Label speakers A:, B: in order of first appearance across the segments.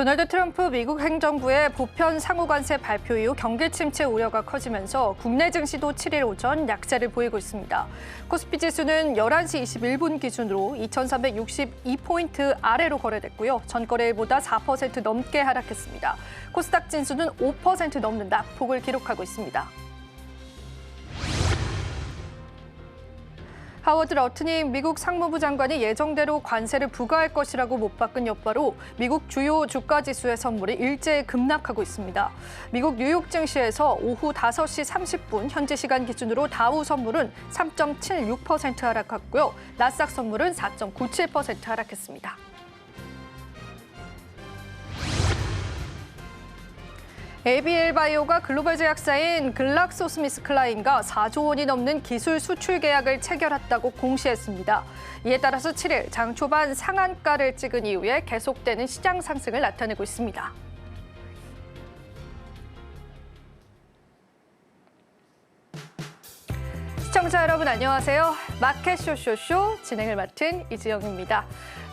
A: 도널드 트럼프 미국 행정부의 보편 상호관세 발표 이후 경기 침체 우려가 커지면서 국내 증시도 7일 오전 약세를 보이고 있습니다. 코스피 지수는 11시 21분 기준으로 2,362포인트 아래로 거래됐고요. 전거래일보다 4% 넘게 하락했습니다. 코스닥 지수는 5% 넘는 낙폭을 기록하고 있습니다. 하워드 러트닝 미국 상무부 장관이 예정대로 관세를 부과할 것이라고 못 바꾼 여파로 미국 주요 주가 지수의 선물이 일제히 급락하고 있습니다. 미국 뉴욕 증시에서 오후 5시 30분 현지 시간 기준으로 다우 선물은 3.76% 하락했고요. 나스닥 선물은 4.97% 하락했습니다. ABL 바이오가 글로벌 제약사인 글락소스미스클라인과 4조 원이 넘는 기술 수출 계약을 체결했다고 공시했습니다. 이에 따라서 7일 장 초반 상한가를 찍은 이후에 계속되는 시장 상승을 나타내고 있습니다. 시청자 여러분 안녕하세요. 마켓 쇼쇼쇼 진행을 맡은 이지영입니다.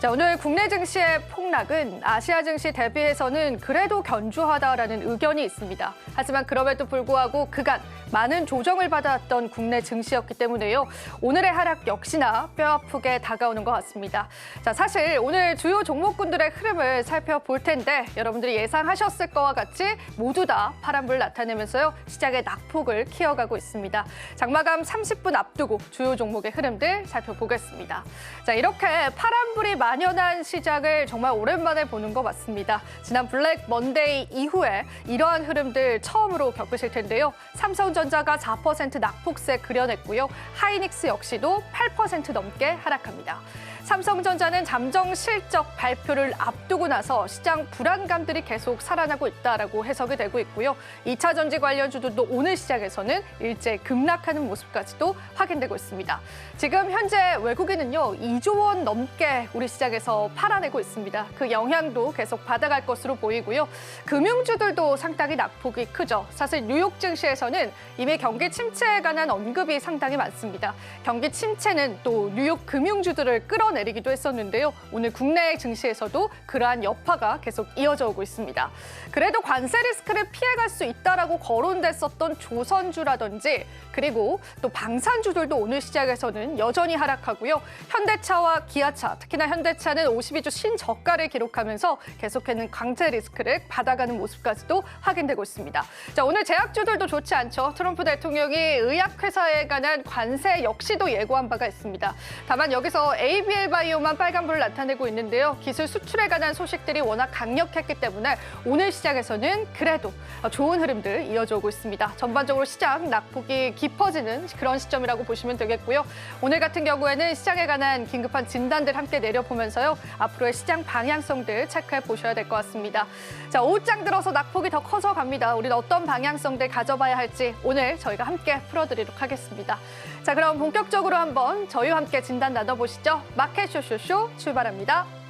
A: 자, 오늘 국내 증시의 폭락은 아시아 증시 대비해서는 그래도 견조하다라는 의견이 있습니다. 하지만 그럼에도 불구하고 그간 많은 조정을 받아왔던 국내 증시였기 때문에요. 오늘의 하락 역시나 뼈아프게 다가오는 것 같습니다. 자, 사실 오늘 주요 종목군들의 흐름을 살펴볼 텐데 여러분들이 예상하셨을 것과 같이 모두 다 파란불 나타내면서요. 시장의 낙폭을 키워가고 있습니다. 장마감 30분 앞두고 주요 종목의 흐름들 살펴보겠습니다. 자, 이렇게 파란불이 만연한 시장을 정말 오랜만에 보는 것 같습니다. 지난 블랙 먼데이 이후에 이러한 흐름들 처음으로 겪으실 텐데요. 삼성전자가 4% 낙폭세 그려냈고요. 하이닉스 역시도 8% 넘게 하락합니다. 삼성전자는 잠정 실적 발표를 앞두고 나서 시장 불안감들이 계속 살아나고 있다라고 해석이 되고 있고요. 2차 전지 관련주들도 오늘 시장에서는 일제 급락하는 모습까지도 확인되고 있습니다. 지금 현재 외국인은요 2조 원 넘게 우리 시장에서 팔아내고 있습니다. 그 영향도 계속 받아갈 것으로 보이고요. 금융주들도 상당히 낙폭이 크죠. 사실 뉴욕 증시에서는 이미 경기 침체에 관한 언급이 상당히 많습니다. 경기 침체는 또 뉴욕 금융주들을 끌어내리기도 했었는데요. 오늘 국내 증시에서도 그러한 여파가 계속 이어져 오고 있습니다. 그래도 관세 리스크를 피해갈 수 있다라고 거론됐었던 조선주라든지 그리고 또 방산주들도 오늘 시장에서는 여전히 하락하고요. 현대차와 기아차, 특히나 현대차는 52주 신저가를 기록하면서 계속해서 관세 리스크를 받아가는 모습까지도 확인되고 있습니다. 자, 오늘 제약주들도 좋지 않죠. 트럼프 대통령이 의약회사에 관한 관세 역시도 예고한 바가 있습니다. 다만 여기서 ABL 바이오만 빨간불을 나타내고 있는데요. 기술 수출에 관한 소식들이 워낙 강력했기 때문에 오늘 시장에서는 그래도 좋은 흐름들 이어져 오고 있습니다. 전반적으로 시장 낙폭이 깊어지는 그런 시점이라고 보시면 되겠고요. 오늘 같은 경우에는 시장에 관한 긴급한 진단들 함께 내려보면서요. 앞으로의 시장 방향성들 체크해 보셔야 될 것 같습니다. 자, 오후장 들어서 낙폭이 더 커져갑니다. 우리는 어떤 방향성들 가져봐야 할지 오늘 저희가 함께 풀어드리도록 하겠습니다. 자, 그럼 본격적으로 한번 저희와 함께 진단 나눠보시죠. 마켓 쇼쇼쇼 출발합니다.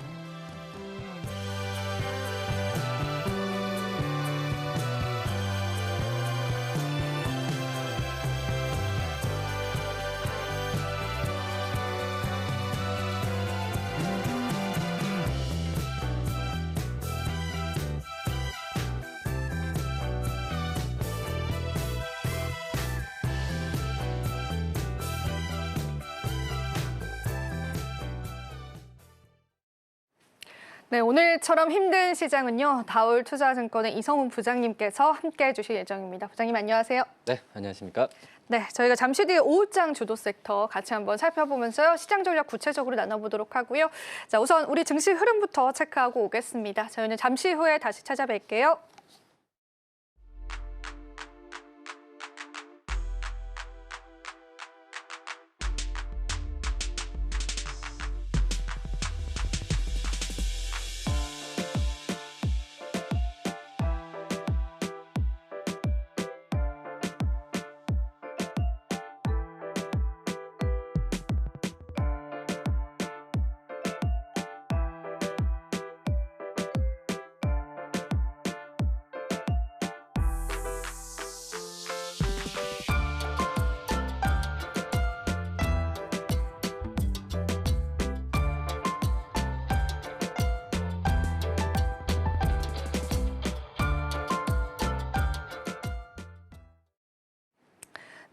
A: 네, 오늘처럼 힘든 시장은요. 다올투자증권의 이성훈 부장님께서 함께해 주실 예정입니다. 부장님 안녕하세요.
B: 네, 안녕하십니까.
A: 네, 저희가 잠시 뒤에 오후장 주도 섹터 같이 한번 살펴보면서요. 시장 전략 구체적으로 나눠보도록 하고요. 자, 우선 우리 증시 흐름부터 체크하고 오겠습니다. 저희는 잠시 후에 다시 찾아뵐게요.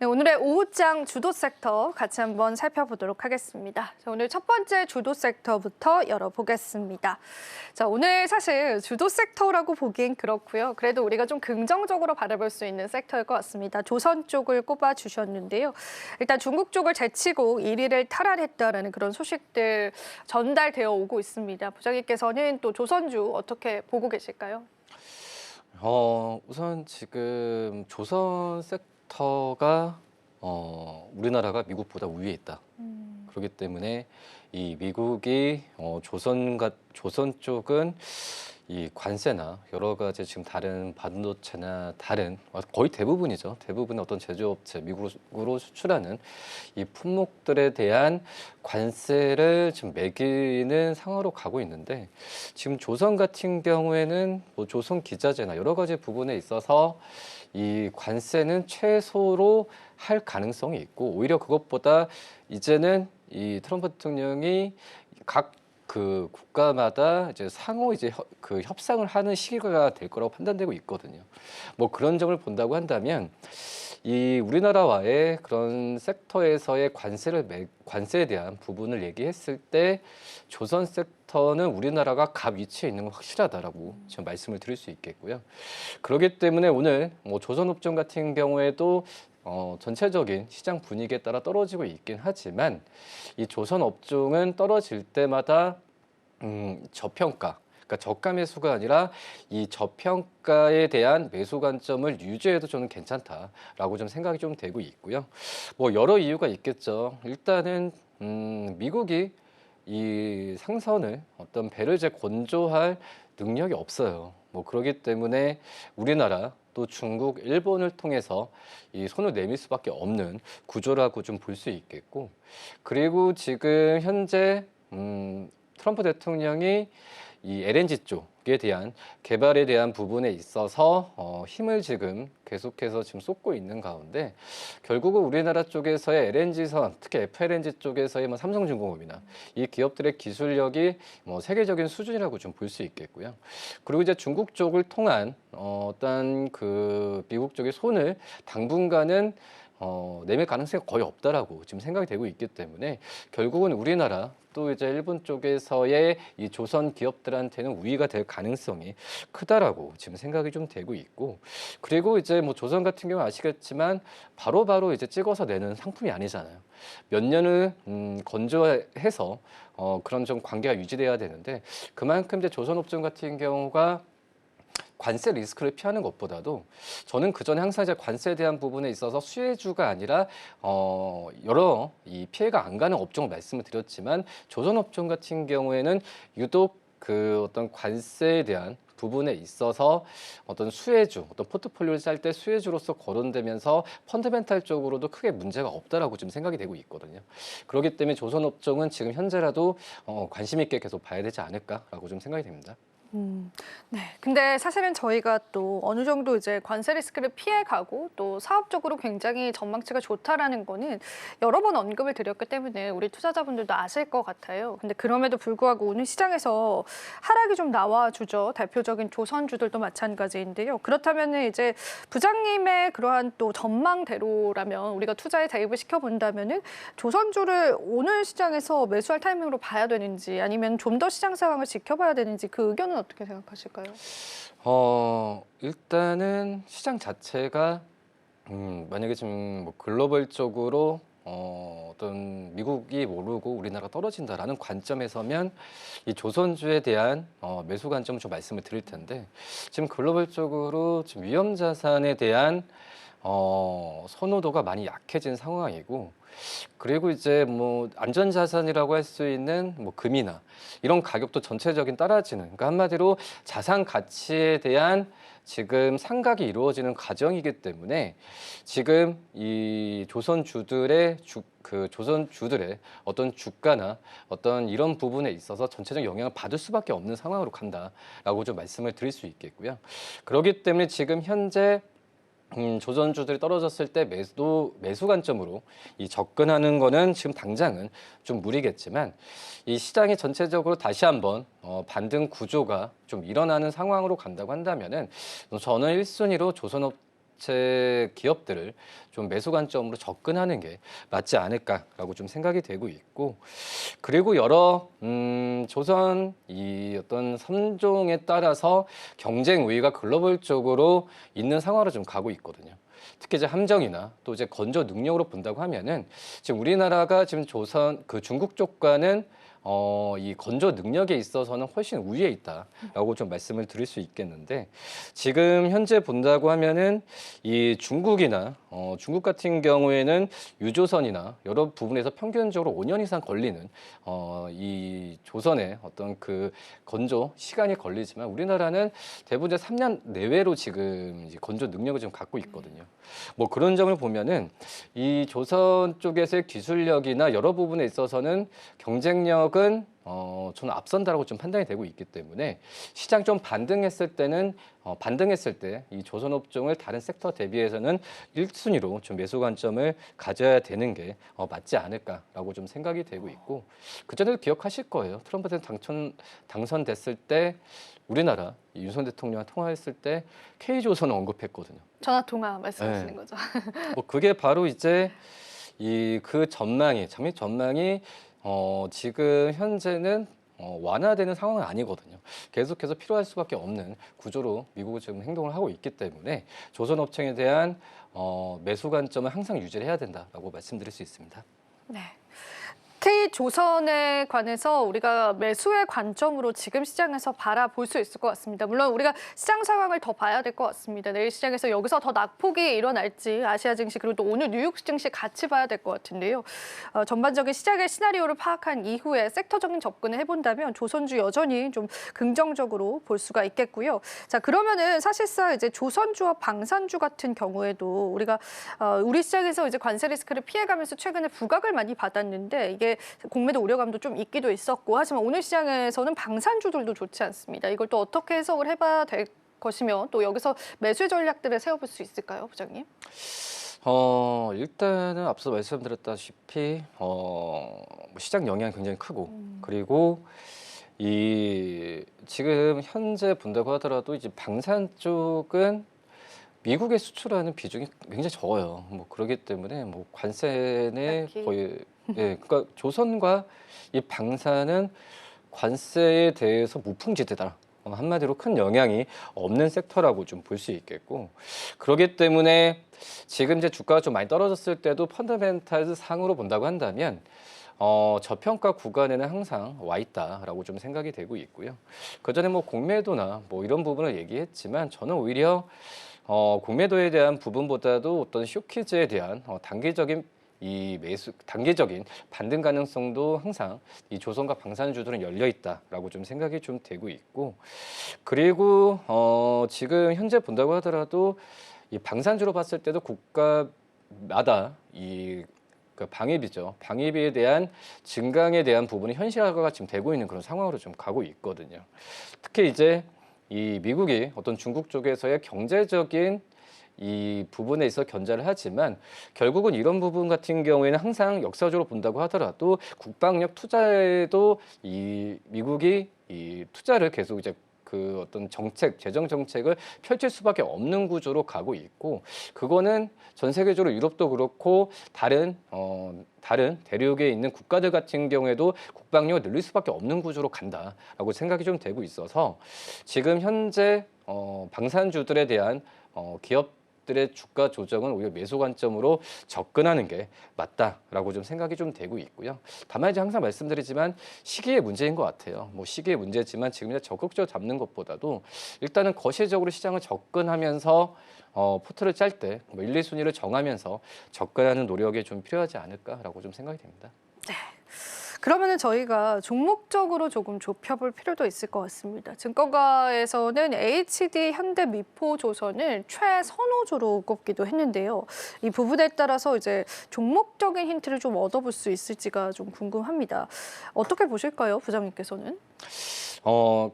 A: 네, 오늘의 오후장 주도 섹터 같이 한번 살펴보도록 하겠습니다. 자, 오늘 첫 번째 주도 섹터부터 열어보겠습니다. 자, 오늘 사실 주도 섹터라고 보기엔 그렇고요. 그래도 우리가 좀 긍정적으로 바라볼 수 있는 섹터일 것 같습니다. 조선 쪽을 꼽아주셨는데요. 일단 중국 쪽을 제치고 1위를 탈환했다라는 그런 소식들 전달되어 오고 있습니다. 부장님께서는 또 조선주 어떻게 보고 계실까요?
B: 우선 지금 조선 섹터가 우리나라가 미국보다 우위에 있다. 그렇기 때문에 이 미국이 조선 쪽은 이 관세나 여러 가지 지금 다른 반도체나 다른 거의 대부분이죠. 대부분의 어떤 제조업체 미국으로 수출하는 이 품목들에 대한 관세를 지금 매기는 상황으로 가고 있는데 지금 조선 같은 경우에는 뭐 조선 기자재나 여러 가지 부분에 있어서 이 관세는 최소로 할 가능성이 있고 오히려 그것보다 이제는 이 트럼프 대통령이 각 그 국가마다 이제 상호 이제 그 협상을 하는 시기가 될 거라고 판단되고 있거든요. 뭐 그런 점을 본다고 한다면 이 우리나라와의 그런 섹터에서의 관세에 대한 부분을 얘기했을 때 조선 섹터는 우리나라가 갑 위치에 있는 건 확실하다라고 지금 말씀을 드릴 수 있겠고요. 그렇기 때문에 오늘 뭐 조선업종 같은 경우에도 전체적인 시장 분위기에 따라 떨어지고 있긴 하지만 이 조선 업종은 떨어질 때마다 저평가, 그러니까 저가 매수가 아니라 이 저평가에 대한 매수 관점을 유지해도 저는 괜찮다라고 좀 생각이 좀 되고 있고요. 뭐 여러 이유가 있겠죠. 일단은 미국이 이 상선을 어떤 배를 이제 건조할 능력이 없어요. 뭐 그렇기 때문에 우리나라 또 중국, 일본을 통해서 이 손을 내밀 수밖에 없는 구조라고 좀 볼 수 있겠고, 그리고 지금 현재 트럼프 대통령이 이 LNG 쪽에 대한 개발에 대한 부분에 있어서 힘을 지금 계속해서 지금 쏟고 있는 가운데 결국은 우리나라 쪽에서의 LNG선, 특히 FLNG 쪽에서의 뭐 삼성중공업이나 이 기업들의 기술력이 뭐 세계적인 수준이라고 좀 볼 수 있겠고요. 그리고 이제 중국 쪽을 통한 어떤 그 미국 쪽의 손을 당분간은 내밀 가능성이 거의 없다라고 지금 생각이 되고 있기 때문에 결국은 우리나라 또 이제 일본 쪽에서의 이 조선 기업들한테는 우위가 될 가능성이 크다라고 지금 생각이 좀 되고 있고, 그리고 이제 뭐 조선 같은 경우 아시겠지만 바로바로 이제 찍어서 내는 상품이 아니잖아요. 몇 년을 건조해서 그런 좀 관계가 유지돼야 되는데 그만큼 이제 조선 업종 같은 경우가 관세 리스크를 피하는 것보다도 저는 그 전에 항상 이제 관세에 대한 부분에 있어서 수혜주가 아니라 여러 이 피해가 안 가는 업종을 말씀을 드렸지만 조선 업종 같은 경우에는 유독 그 어떤 관세에 대한 부분에 있어서 어떤 수혜주, 어떤 포트폴리오를 짤 때 수혜주로서 거론되면서 펀더멘탈적으로도 크게 문제가 없다라고 지금 생각이 되고 있거든요. 그렇기 때문에 조선 업종은 지금 현재라도 관심 있게 계속 봐야 되지 않을까라고 좀 생각이 됩니다.
A: 네. 근데 사실은 저희가 또 어느 정도 이제 관세 리스크를 피해가고 또 사업적으로 굉장히 전망치가 좋다라는 거는 여러 번 언급을 드렸기 때문에 우리 투자자분들도 아실 것 같아요. 근데 그럼에도 불구하고 오늘 시장에서 하락이 좀 나와주죠. 대표적인 조선주들도 마찬가지인데요. 그렇다면 이제 부장님의 그러한 또 전망대로라면 우리가 투자에 대입을 시켜본다면은 조선주를 오늘 시장에서 매수할 타이밍으로 봐야 되는지 아니면 좀 더 시장 상황을 지켜봐야 되는지 그 의견은 어떻게 생각하실까요?
B: 일단은 시장 자체가 만약에 지금 뭐 글로벌적으로 어떤 미국이 오르고 우리나라가 떨어진다라는 관점에서면 이 조선주에 대한 매수 관점을 좀 말씀을 드릴 텐데 지금 글로벌적으로 지금 위험 자산에 대한 선호도가 많이 약해진 상황이고, 그리고 이제 뭐 안전자산이라고 할 수 있는 뭐 금이나 이런 가격도 전체적인 따라지는, 그러니까 한마디로 자산 가치에 대한 지금 상각이 이루어지는 과정이기 때문에 지금 이 조선주들의 조선주들의 어떤 주가나 어떤 이런 부분에 있어서 전체적 영향을 받을 수밖에 없는 상황으로 간다라고 좀 말씀을 드릴 수 있겠고요. 그렇기 때문에 지금 현재 조선주들이 떨어졌을 때 매수 관점으로 이 접근하는 거는 지금 당장은 좀 무리겠지만 이 시장이 전체적으로 다시 한번 반등 구조가 좀 일어나는 상황으로 간다고 한다면은 저는 1순위로 업체 기업들을 좀 매수 관점으로 접근하는 게 맞지 않을까라고 좀 생각이 되고 있고, 그리고 여러 조선 이 어떤 선종에 따라서 경쟁 우위가 글로벌적으로 있는 상황으로 좀 가고 있거든요. 특히 이제 함정이나 또 이제 건조 능력으로 본다고 하면은 지금 우리나라가 지금 조선 그 중국 쪽과는 이 건조 능력에 있어서는 훨씬 우위에 있다라고 좀 말씀을 드릴 수 있겠는데, 지금 현재 본다고 하면은 이 중국이나 중국 같은 경우에는 유조선이나 여러 부분에서 평균적으로 5년 이상 걸리는 이 조선의 어떤 그 건조 시간이 걸리지만, 우리나라는 대부분 이제 3년 내외로 지금 이제 건조 능력을 좀 갖고 있거든요. 뭐 그런 점을 보면은 이 조선 쪽에서의 기술력이나 여러 부분에 있어서는 경쟁력은 저는 앞선다라고 좀 판단이 되고 있기 때문에, 시장 좀 반등했을 때는 반등했을 때 이 조선 업종을 다른 섹터 대비해서는 1순위로 좀 매수 관점을 가져야 되는 게 맞지 않을까라고 좀 생각이 되고 있고, 그전에도 기억하실 거예요. 트럼프 대통령 당선됐을 때 우리나라 윤석열 대통령과 통화했을 때 K조선을 언급했거든요.
A: 전화 통화 말씀하시는
B: 네.
A: 거죠.
B: 뭐 그게 바로 이제 이 그 전망이 장밋 전망이 지금 현재는 완화되는 상황은 아니거든요. 계속해서 필요할 수밖에 없는 구조로 미국은 지금 행동을 하고 있기 때문에 조선 업체에 대한 매수 관점을 항상 유지를 해야 된다라고 말씀드릴 수 있습니다.
A: 네. K조선에 관해서 우리가 매수의 관점으로 지금 시장에서 바라볼 수 있을 것 같습니다. 물론 우리가 시장 상황을 더 봐야 될 것 같습니다. 내일 시장에서 여기서 더 낙폭이 일어날지 아시아 증시 그리고 또 오늘 뉴욕 증시 같이 봐야 될 것 같은데요. 전반적인 시장의 시나리오를 파악한 이후에 섹터적인 접근을 해본다면 조선주 여전히 좀 긍정적으로 볼 수가 있겠고요. 자, 그러면은 사실상 이제 조선주와 방산주 같은 경우에도 우리가 우리 시장에서 이제 관세 리스크를 피해가면서 최근에 부각을 많이 받았는데, 이게 공매도 우려감도 좀 있기도 있었고, 하지만 오늘 시장에서는 방산주들도 좋지 않습니다. 이걸 또 어떻게 해석을 해봐야 될 것이며, 또 여기서 매수 전략들을 세워볼 수 있을까요, 부장님?
B: 일단은 앞서 말씀드렸다시피 시장 영향이 굉장히 크고, 그리고 이 지금 현재 본다고 하더라도 이제 방산 쪽은 미국에 수출하는 비중이 굉장히 적어요. 뭐 그렇기 때문에 뭐 관세는
A: 딱히.
B: 거의 그러니까 조선과 이 방산은 관세에 대해서 무풍지대다. 한마디로 큰 영향이 없는 섹터라고 좀 볼 수 있겠고, 그렇기 때문에 지금 이제 주가가 좀 많이 떨어졌을 때도 펀더멘탈 상으로 본다고 한다면 저평가 구간에는 항상 와 있다라고 좀 생각이 되고 있고요. 그 전에 뭐 공매도나 뭐 이런 부분을 얘기했지만, 저는 오히려 공매도에 대한 부분보다도 어떤 쇼키즈에 대한 단기적인 단기적인 반등 가능성도 항상 이 조선과 방산주들은 열려 있다라고 좀 생각이 좀 되고 있고, 그리고 지금 현재 본다고 하더라도 이 방산주로 봤을 때도 국가마다 그 방위비죠. 방위비에 대한 증강에 대한 부분이 현실화가 지금 되고 있는 그런 상황으로 좀 가고 있거든요. 특히 이제 이 미국이 어떤 중국 쪽에서의 경제적인 이 부분에 있어 견제를 하지만, 결국은 이런 부분 같은 경우에는 항상 역사적으로 본다고 하더라도 국방력 투자에도 이 미국이 이 투자를 계속 이제 그 어떤 재정 정책을 펼칠 수밖에 없는 구조로 가고 있고, 그거는 전 세계적으로 유럽도 그렇고 다른 대륙에 있는 국가들 같은 경우에도 국방력을 늘릴 수밖에 없는 구조로 간다라고 생각이 좀 되고 있어서, 지금 현재 방산주들에 대한 기업들의 주가 조정은 오히려 매수 관점으로 접근하는 게 맞다라고 좀 생각이 좀 되고 있고요. 다만 이제 항상 말씀드리지만 시기의 문제인 것 같아요. 뭐 시기의 문제지만 지금 이제 적극적으로 잡는 것보다도 일단은 거시적으로 시장을 접근하면서 포트를 짤 때 뭐 1, 2순위를 정하면서 접근하는 노력이 좀 필요하지 않을까라고 좀 생각이 됩니다.
A: 네. 그러면은 저희가 종목적으로 조금 좁혀볼 필요도 있을 것 같습니다. 증권가에서는 HD, 현대, 미포조선을 최선호주로 꼽기도 했는데요. 이 부분에 따라서 이제 종목적인 힌트를 좀 얻어볼 수 있을지가 좀 궁금합니다. 어떻게 보실까요, 부장님께서는?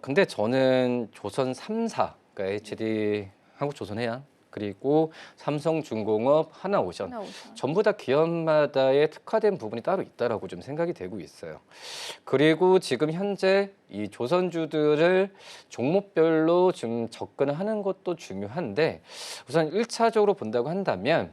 B: 근데 저는 조선 3사, 그러니까 HD, 한국조선해양, 그리고 삼성중공업, 하나오션
A: 하나오션.
B: 전부 다 기업마다의 특화된 부분이 따로 있다라고 좀 생각이 되고 있어요. 그리고 지금 현재 이 조선주들을 종목별로 좀 접근을 하는 것도 중요한데 우선 1차적으로 본다고 한다면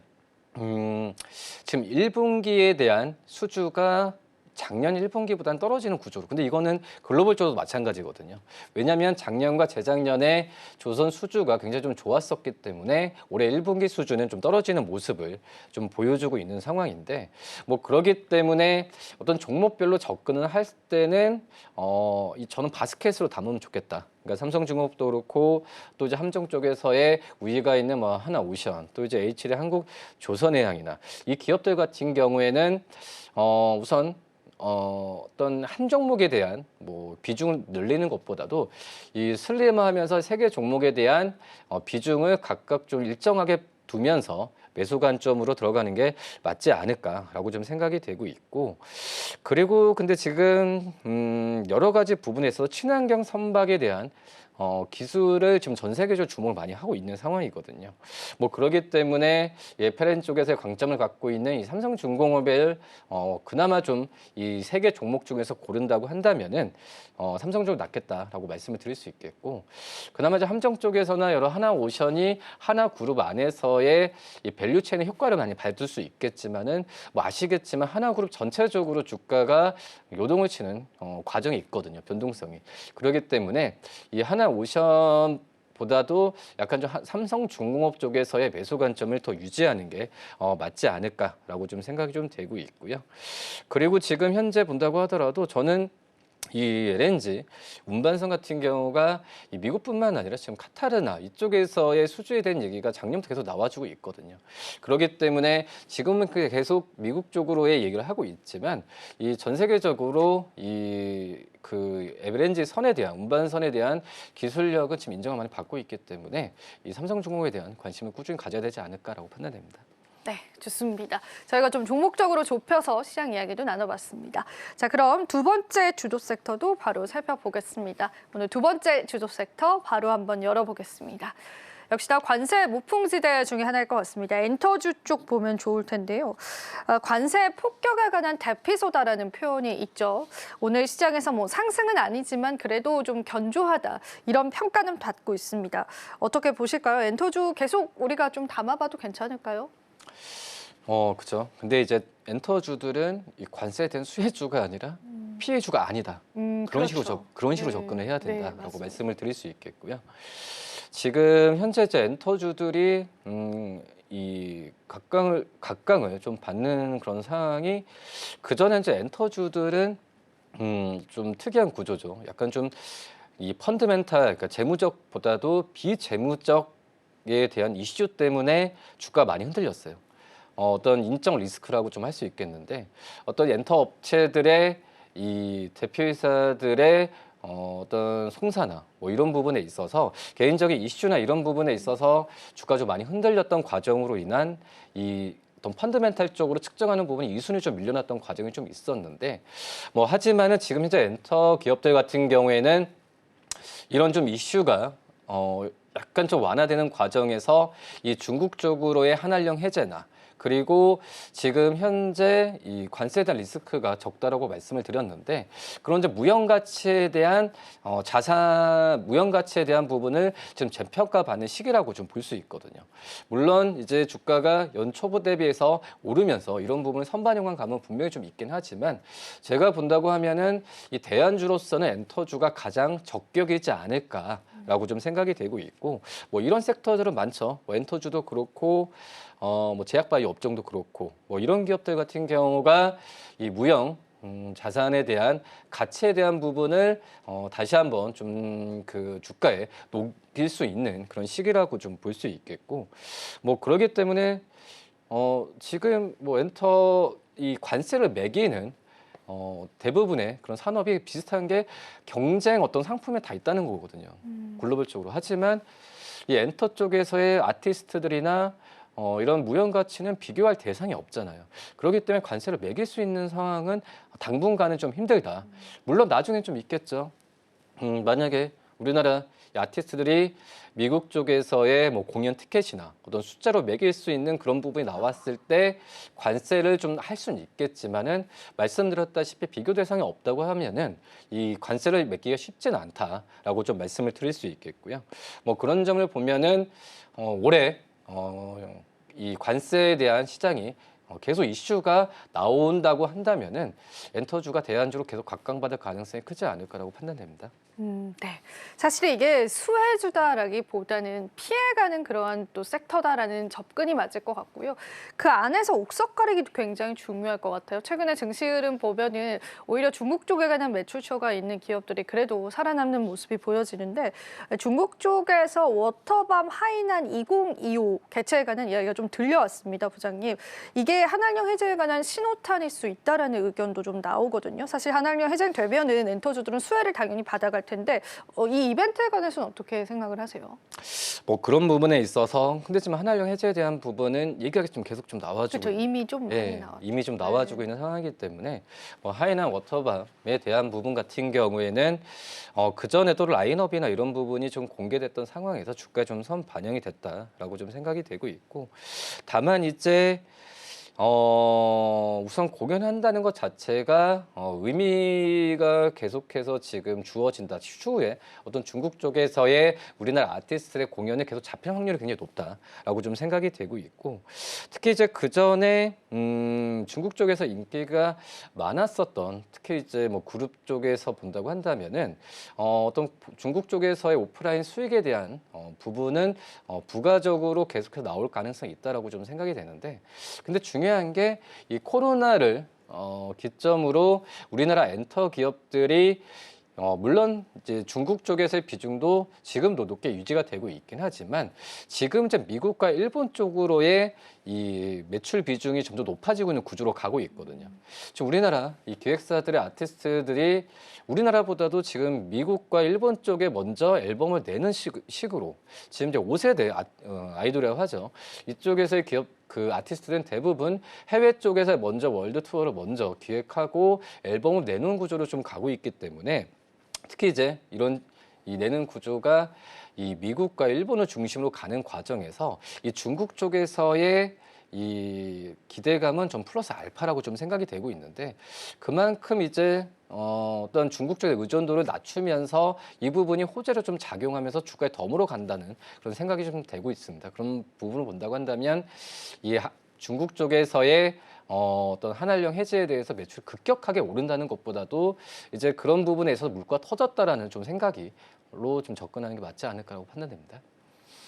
B: 지금 1분기에 대한 수주가 작년 1분기보다는 떨어지는 구조로. 근데 이거는 글로벌적으로도 마찬가지거든요. 왜냐하면 작년과 재작년에 조선 수주가 굉장히 좀 좋았었기 때문에 올해 1분기 수주는 좀 떨어지는 모습을 좀 보여주고 있는 상황인데 뭐 그러기 때문에 어떤 종목별로 접근을 할 때는 저는 바스켓으로 담으면 좋겠다. 그러니까 삼성중공업도 그렇고 또 이제 함정 쪽에서의 우위가 있는 뭐 하나오션 또 이제 H3 한국조선해양이나 이 기업들 같은 경우에는 우선 어떤 한 종목에 대한 뭐 비중을 늘리는 것보다도 이 슬림화하면서 세 개 종목에 대한 비중을 각각 좀 일정하게 두면서 매수 관점으로 들어가는 게 맞지 않을까라고 좀 생각이 되고 있고 그리고 근데 지금 여러 가지 부분에서 친환경 선박에 대한 기술을 지금 전 세계적으로 주목을 많이 하고 있는 상황이거든요. 뭐 그러기 때문에 페렌 쪽에서의 강점을 갖고 있는 이 삼성중공업을 그나마 좀 이 세 개 종목 중에서 고른다고 한다면은 삼성중공업 낫겠다라고 말씀을 드릴 수 있겠고 그나마 이제 함정 쪽에서나 여러 하나오션이 하나그룹 안에서의 이 밸류체인의 효과를 많이 받을 수 있겠지만은 뭐 아시겠지만 하나그룹 전체적으로 주가가 요동을 치는 과정이 있거든요. 변동성이. 그렇기 때문에 이 하나오션 보다도 약간 좀 삼성중공업 쪽에서의 매수 관점을 더 유지하는 게 맞지 않을까라고 좀 생각이 좀 되고 있고요. 그리고 지금 현재 본다고 하더라도 저는 이 LNG 운반선 같은 경우가 이 미국뿐만 아니라 지금 카타르나 이쪽에서의 수주에 대한 얘기가 작년부터 계속 나와주고 있거든요. 그렇기 때문에 지금은 계속 미국 쪽으로의 얘기를 하고 있지만 이 전 세계적으로 그 LNG 선에 대한 운반선에 대한 기술력은 지금 인정을 많이 받고 있기 때문에 이 삼성중공업에 대한 관심을 꾸준히 가져야 되지 않을까라고 판단됩니다.
A: 네, 좋습니다. 저희가 좀 종목적으로 좁혀서 시장 이야기도 나눠봤습니다. 자, 그럼 두 번째 주도 섹터도 바로 살펴보겠습니다. 오늘 두 번째 주도 섹터 바로 한번 열어보겠습니다. 역시나 관세 무풍지대 중에 하나일 것 같습니다. 엔터주 쪽 보면 좋을 텐데요. 관세 폭격에 관한 대피소다라는 표현이 있죠. 오늘 시장에서 뭐 상승은 아니지만 그래도 좀 견조하다 이런 평가는 받고 있습니다. 어떻게 보실까요? 엔터주 계속 우리가 좀 담아봐도 괜찮을까요?
B: 그죠. 근데 이제 엔터주들은 이 관세에 대한 수혜주가 아니라 피해주가 아니다. 그런 식으로
A: 그렇죠.
B: 그런 식으로
A: 네.
B: 접근을 해야
A: 네,
B: 된다라고
A: 맞습니다.
B: 말씀을 드릴 수 있겠고요. 지금 현재 이제 엔터주들이 이 각광을 좀 받는 그런 상황이 그 전에 이제 엔터주들은 좀 특이한 구조죠. 약간 좀 이 펀드멘탈, 그러니까 재무적보다도 비재무적에 대한 이슈 때문에 주가 많이 흔들렸어요. 어떤 인적 리스크라고 좀 할 수 있겠는데 어떤 엔터 업체들의 이 대표이사들의 어떤 송사나 뭐 이런 부분에 있어서 개인적인 이슈나 이런 부분에 있어서 주가 좀 많이 흔들렸던 과정으로 인한 이 어떤 펀드멘탈적으로 측정하는 부분이 이순위 좀 밀려났던 과정이 좀 있었는데 뭐 하지만은 지금 현재 엔터 기업들 같은 경우에는 이런 좀 이슈가 약간 좀 완화되는 과정에서 이 중국 쪽으로의 한한령 해제나 그리고 지금 현재 이 관세에 대한 리스크가 적다라고 말씀을 드렸는데 그런 이제 무형 가치에 대한 무형 가치에 대한 부분을 지금 재평가받는 시기라고 좀 볼 수 있거든요. 물론 이제 주가가 연초보 대비해서 오르면서 이런 부분을 선반영한 감은 분명히 좀 있긴 하지만 제가 본다고 하면은 이 대안주로서는 엔터주가 가장 적격이지 않을까라고 좀 생각이 되고 있고 뭐 이런 섹터들은 많죠. 뭐 엔터주도 그렇고 뭐 제약바이오 업종도 그렇고 뭐 이런 기업들 같은 경우가 이 무형 자산에 대한 가치에 대한 부분을 다시 한번 좀 그 주가에 녹일 수 있는 그런 시기라고 좀 볼 수 있겠고 뭐 그러기 때문에 지금 뭐 엔터 이 관세를 매기는 대부분의 그런 산업이 비슷한 게 경쟁 어떤 상품에 다 있다는 거거든요. 글로벌적으로. 하지만 이 엔터 쪽에서의 아티스트들이나 이런 무형 가치는 비교할 대상이 없잖아요. 그렇기 때문에 관세를 매길 수 있는 상황은 당분간은 좀 힘들다. 물론 나중엔 좀 있겠죠. 만약에 우리나라 이 아티스트들이 미국 쪽에서의 뭐 공연 티켓이나 어떤 숫자로 매길 수 있는 그런 부분이 나왔을 때 관세를 좀 할 수는 있겠지만은 말씀드렸다시피 비교 대상이 없다고 하면은 이 관세를 매기기가 쉽지는 않다라고 좀 말씀을 드릴 수 있겠고요. 뭐 그런 점을 보면은 올해 이 관세에 대한 시장이 계속 이슈가 나온다고 한다면은 엔터주가 대안주로 계속 각광받을 가능성이 크지 않을까라고 판단됩니다.
A: 네. 사실 이게 수혜주다라기보다는 피해가는 그러한 또 섹터다라는 접근이 맞을 것 같고요. 그 안에서 옥석 가리기도 굉장히 중요할 것 같아요. 최근에 증시 흐름 보면은 오히려 중국 쪽에 관한 매출처가 있는 기업들이 그래도 살아남는 모습이 보여지는데 중국 쪽에서 워터밤 하이난 2025 개최에 관한 이야기가 좀 들려왔습니다, 부장님. 이게 한한령 해제에 관한 신호탄일 수 있다라는 의견도 좀 나오거든요. 사실 한한령 해제되면은 엔터주들은 수혜를 당연히 받아갈 텐데 이 이벤트에 관해서는 어떻게 생각을 하세요?
B: 뭐 그런 부분에 있어서 근데 지금 한한령 해제에 대한 부분은 얘기가 좀 계속 좀 나와주고
A: 그렇죠. 이미 좀 많이 나왔죠.
B: 이미 좀 나와주고 있는 상황이기 때문에 뭐 하이난 워터밤에 대한 부분 같은 경우에는 그 전에도 라인업이나 이런 부분이 좀 공개됐던 상황에서 주가에 좀 선 반영이 됐다라고 좀 생각이 되고 있고 다만 이제 우선 공연한다는 것 자체가 의미가 계속해서 지금 주어진다. 추후에 어떤 중국 쪽에서의 우리나라 아티스트의 공연이 계속 잡힐 확률이 굉장히 높다라고 좀 생각이 되고 있고 특히 이제 그 전에 중국 쪽에서 인기가 많았었던 특히 이제 뭐 그룹 쪽에서 본다고 한다면은 어떤 중국 쪽에서의 오프라인 수익에 대한 부분은 부가적으로 계속해서 나올 가능성이 있다라고 좀 생각이 되는데 근데 중요한 게 이 코로나를 기점으로 우리나라 엔터 기업들이 물론 이제 중국 쪽에서의 비중도 지금도 높게 유지가 되고 있긴 하지만 지금 이제 미국과 일본 쪽으로의 이 매출 비중이 점점 높아지고 있는 구조로 가고 있거든요. 지금 우리나라 이 기획사들의 아티스트들이 우리나라보다도 지금 미국과 일본 쪽에 먼저 앨범을 내는 식으로 지금 이제 5세대 아이돌이라고 하죠. 이쪽에서의 기업 그 아티스트들은 대부분 해외 쪽에서 먼저 월드 투어를 먼저 기획하고 앨범을 내는 구조로 좀 가고 있기 때문에 특히 이제 이런 이 내는 구조가 이 미국과 일본을 중심으로 가는 과정에서 이 중국 쪽에서의 이 기대감은 좀 플러스 알파라고 좀 생각이 되고 있는데 그만큼 이제 어떤 중국 쪽의 의존도를 낮추면서 이 부분이 호재로 좀 작용하면서 주가에 더불어 간다는 그런 생각이 좀 되고 있습니다. 그런 부분을 본다고 한다면 이 중국 쪽에서의 어떤 한한령 해제에 대해서 매출이 급격하게 오른다는 것보다도 이제 그런 부분에서 물가가 터졌다라는 좀 생각으로 좀 접근하는 게 맞지 않을까라고 판단됩니다.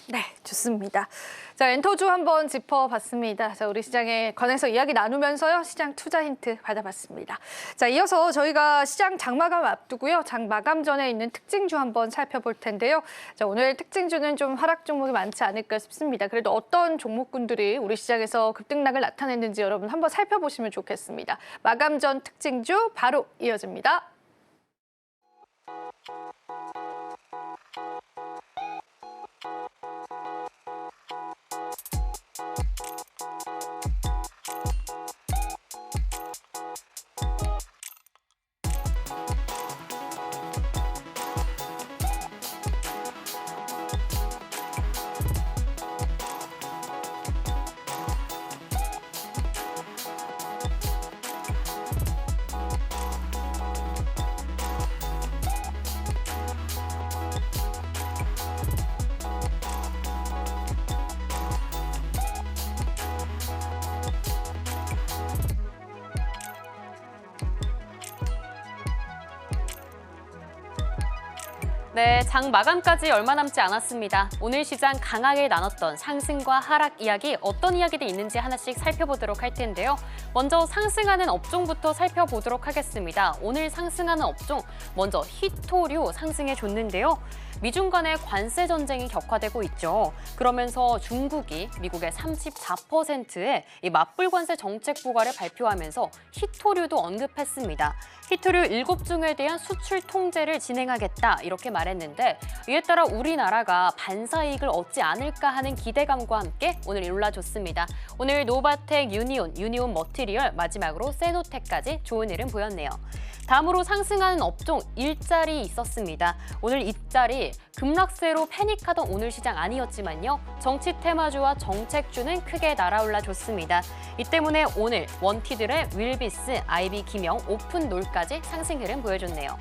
A: 네, 좋습니다. 자, 엔터주 한번 짚어봤습니다. 자, 우리 시장에 관해서 이야기 나누면서요, 시장 투자 힌트 받아봤습니다. 자, 이어서 저희가 시장 장마감 앞두고요, 장 마감 전에 있는 특징주 한번 살펴볼 텐데요. 자, 오늘 특징주는 좀 하락 종목이 많지 않을까 싶습니다. 그래도 어떤 종목군들이 우리 시장에서 급등락을 나타냈는지 여러분 한번 살펴보시면 좋겠습니다. 마감 전 특징주 바로 이어집니다.
C: 네, 장 마감까지 얼마 남지 않았습니다. 오늘 시장 강하게 나눴던 상승과 하락 이야기 어떤 이야기들이 있는지 하나씩 살펴보도록 할 텐데요. 먼저 상승하는 업종부터 살펴보도록 하겠습니다. 오늘 상승하는 업종, 먼저 히토류 상승해줬는데요. 미중 간의 관세 전쟁이 격화되고 있죠. 그러면서 중국이 미국의 34%의 이 맞불 관세 정책 부과를 발표하면서 히토류도 언급했습니다. 히토류 7종에 대한 수출 통제를 진행하겠다 이렇게 말했습니다. 말했는데 이에 따라 우리나라가 반사이익을 얻지 않을까 하는 기대감과 함께 오늘 올라줬습니다. 오늘 노바텍, 유니온 머티리얼, 마지막으로 세노텍까지 좋은 흐름 보였네요. 다음으로 상승하는 업종 일자리 있었습니다. 오늘 일자리 급락세로 패닉하던 오늘 시장 아니었지만요. 정치 테마주와 정책주는 크게 날아올라 줬습니다. 이 때문에 오늘 원티들의 윌비스, 아이비, 김영, 오픈놀까지 상승 흐름 보여줬네요.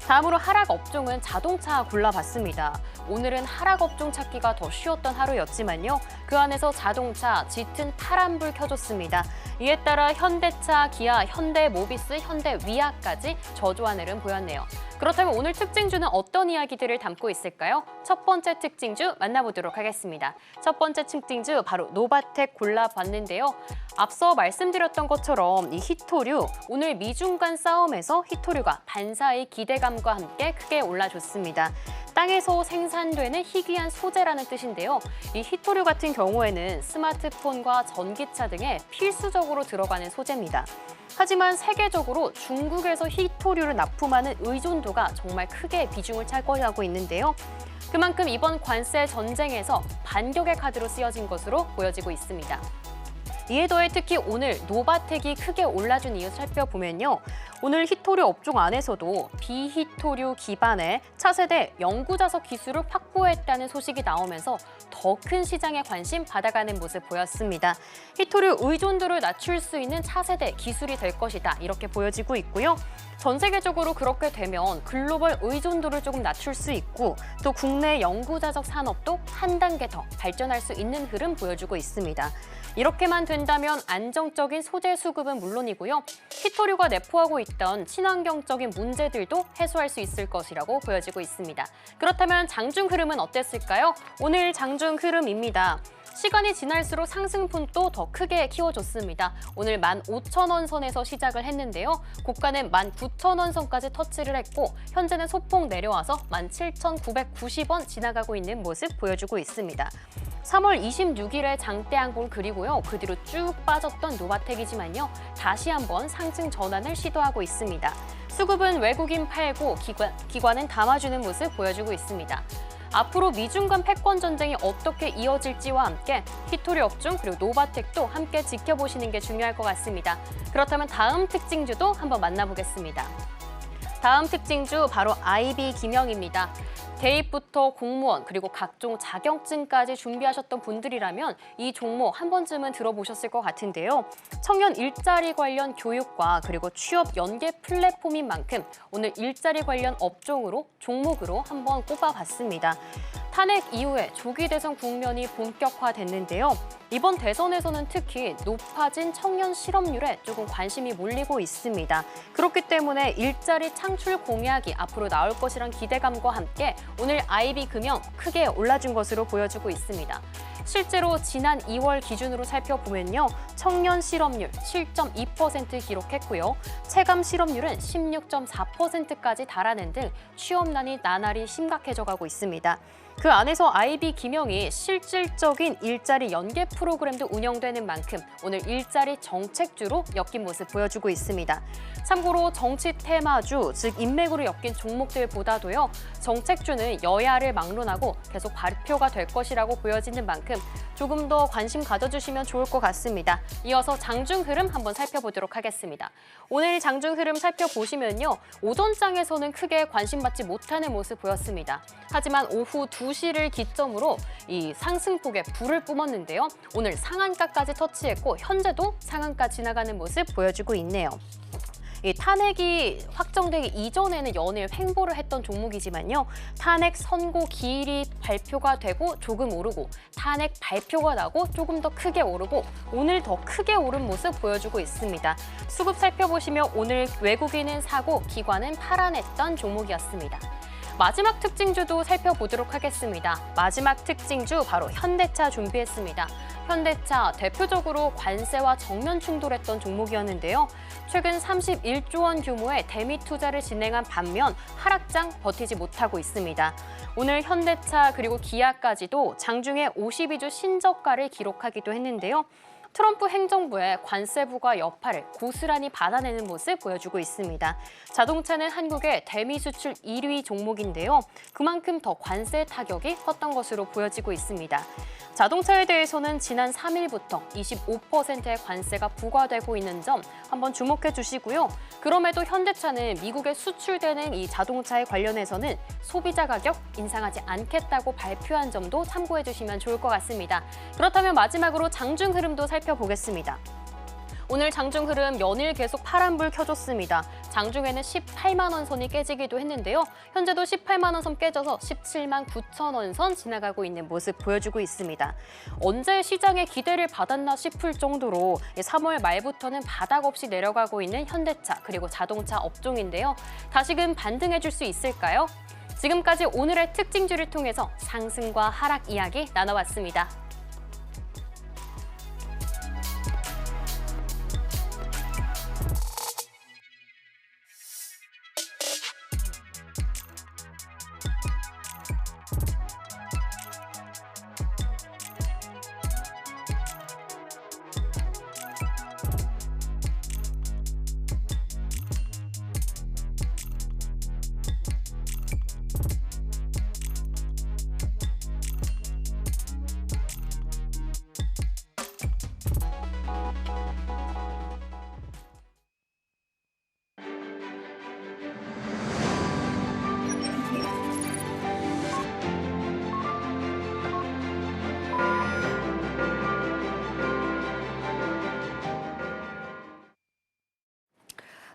C: 다음으로 하락 업종은 자동차 골라봤습니다. 오늘은 하락 업종 찾기가 더 쉬웠던 하루였지만요. 그 안에서 자동차, 짙은 파란불 켜줬습니다. 이에 따라 현대차, 기아, 현대모비스, 현대위아까지 저조한 흐름 보였네요. 그렇다면 오늘 특징주는 어떤 이야기들을 담고 있을까요? 첫 번째 특징주 만나보도록 하겠습니다. 첫 번째 특징주 바로 노바텍 골라봤는데요. 앞서 말씀드렸던 것처럼 이 히토류, 오늘 미중 간 싸움에서 히토류가 반사의 기대감과 함께 크게 올라줬습니다. 땅에서 생산되는 희귀한 소재라는 뜻인데요. 이 히토류 같은 경우에는 스마트폰과 전기차 등에 필수적으로 들어가는 소재입니다. 하지만 세계적으로 중국에서 히토류를 납품하는 의존도가 정말 크게 비중을 차지하고 있는데요. 그만큼 이번 관세 전쟁에서 반격의 카드로 쓰여진 것으로 보여지고 있습니다. 이에 더해 특히 오늘 노바텍이 크게 올라준 이유 살펴보면요. 오늘 히토류 업종 안에서도 비히토류 기반의 차세대 연구자석 기술을 확보했다는 소식이 나오면서 더 큰 시장에 관심 받아가는 모습 보였습니다. 히토류 의존도를 낮출 수 있는 차세대 기술이 될 것이다. 이렇게 보여지고 있고요. 전 세계적으로 그렇게 되면 글로벌 의존도를 조금 낮출 수 있고 또 국내 연구자석 산업도 한 단계 더 발전할 수 있는 흐름 보여주고 있습니다. 이렇게만 된다면 안정적인 소재 수급은 물론이고요. 히토류가 내포하고 있던 친환경적인 문제들도 해소할 수 있을 것이라고 보여지고 있습니다. 그렇다면 장중 흐름은 어땠을까요? 오늘 장중 흐름입니다. 시간이 지날수록 상승폭도 더 크게 키워줬습니다. 오늘 15,000원 선에서 시작을 했는데요. 고가는 19,000원 선까지 터치를 했고 현재는 소폭 내려와서 17,990원 지나가고 있는 모습 보여주고 있습니다. 3월 26일에 장대 양봉을 그리고요. 그 뒤로 쭉 빠졌던 노바텍이지만요. 다시 한번 상승 전환을 시도하고 있습니다. 수급은 외국인 팔고 기관은 담아주는 모습 보여주고 있습니다. 앞으로 미중 간 패권 전쟁이 어떻게 이어질지와 함께 히토류 업종 그리고 노바텍도 함께 지켜보시는 게 중요할 것 같습니다. 그렇다면 다음 특징주도 한번 만나보겠습니다. 다음 특징주 바로 아이비 김영입니다. 대입부터 공무원 그리고 각종 자격증까지 준비하셨던 분들이라면 이 종목 한 번쯤은 들어보셨을 것 같은데요. 청년 일자리 관련 교육과 그리고 취업 연계 플랫폼인 만큼 오늘 일자리 관련 업종으로 종목으로 한번 꼽아봤습니다. 탄핵 이후에 조기 대선 국면이 본격화됐는데요. 이번 대선에서는 특히 높아진 청년 실업률에 조금 관심이 몰리고 있습니다. 그렇기 때문에 일자리 창출 공약이 앞으로 나올 것이란 기대감과 함께 오늘 아이비 금융 크게 올라준 것으로 보여지고 있습니다. 실제로 지난 2월 기준으로 살펴보면요. 청년 실업률 7.2% 기록했고요. 체감 실업률은 16.4%까지 달하는 등 취업난이 나날이 심각해져가고 있습니다. 그 안에서 아이비 김영이 실질적인 일자리 연계 프로그램도 운영되는 만큼 오늘 일자리 정책주로 엮인 모습 보여주고 있습니다. 참고로 정치 테마주, 즉 인맥으로 엮인 종목들보다도요. 정책주는 여야를 막론하고 계속 발표가 될 것이라고 보여지는 만큼 조금 더 관심 가져주시면 좋을 것 같습니다. 이어서 장중 흐름 한번 살펴보도록 하겠습니다. 오늘 장중 흐름 살펴보시면요. 오전장에서는 크게 관심받지 못하는 모습 보였습니다. 하지만 오후 2시를 기점으로 이 상승폭에 불을 뿜었는데요. 오늘 상한가까지 터치했고 현재도 상한가 지나가는 모습 보여주고 있네요. 이 탄핵이 확정되기 이전에는 연일 횡보를 했던 종목이지만요. 탄핵 선고 기일이 발표가 되고 조금 오르고 탄핵 발표가 나고 조금 더 크게 오르고 오늘 더 크게 오른 모습 보여주고 있습니다. 수급 살펴보시면 오늘 외국인은 사고 기관은 팔아냈던 종목이었습니다. 마지막 특징주도 살펴보도록 하겠습니다. 마지막 특징주 바로 현대차 준비했습니다. 현대차 대표적으로 관세와 정면 충돌했던 종목이었는데요. 최근 31조 원 규모의 대미 투자를 진행한 반면 하락장 버티지 못하고 있습니다. 오늘 현대차 그리고 기아까지도 장중에 52주 신저가를 기록하기도 했는데요. 트럼프 행정부의 관세 부과 여파를 고스란히 받아내는 모습 보여주고 있습니다. 자동차는 한국의 대미 수출 1위 종목인데요. 그만큼 더 관세 타격이 컸던 것으로 보여지고 있습니다. 자동차에 대해서는 지난 3일부터 25%의 관세가 부과되고 있는 점 한번 주목해 주시고요. 그럼에도 현대차는 미국에 수출되는 이 자동차에 관련해서는 소비자 가격 인상하지 않겠다고 발표한 점도 참고해 주시면 좋을 것 같습니다. 그렇다면 마지막으로 장중 흐름도 살펴보겠습니다. 오늘 장중 흐름 연일 계속 파란불 켜줬습니다. 장중에는 18만 원 선이 깨지기도 했는데요. 현재도 18만 원 선 깨져서 17만 9천 원 선 지나가고 있는 모습 보여주고 있습니다. 언제 시장의 기대를 받았나 싶을 정도로 3월 말부터는 바닥 없이 내려가고 있는 현대차 그리고 자동차 업종인데요. 다시금 반등해줄 수 있을까요? 지금까지 오늘의 특징주를 통해서 상승과 하락 이야기 나눠봤습니다.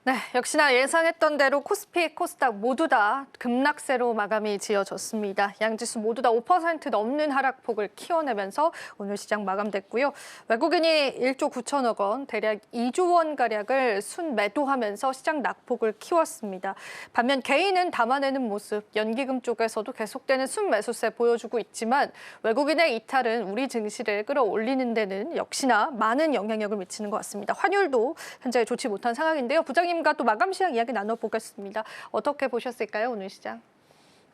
A: 네, 역시나 예상했던 대로 코스피, 코스닥 모두 다 급락세로 마감이 지어졌습니다. 양지수 모두 다 5% 넘는 하락폭을 키워내면서 오늘 시장 마감됐고요. 외국인이 1조 9천억 원, 대략 2조 원 가량을 순매도하면서 시장 낙폭을 키웠습니다. 반면 개인은 담아내는 모습, 연기금 쪽에서도 계속되는 순매수세 보여주고 있지만 외국인의 이탈은 우리 증시를 끌어올리는 데는 역시나 많은 영향력을 미치는 것 같습니다. 환율도 현재 좋지 못한 상황인데요. 부장님과 또 마감 시장 이야기 나눠보겠습니다. 어떻게 보셨을까요, 오늘 시장?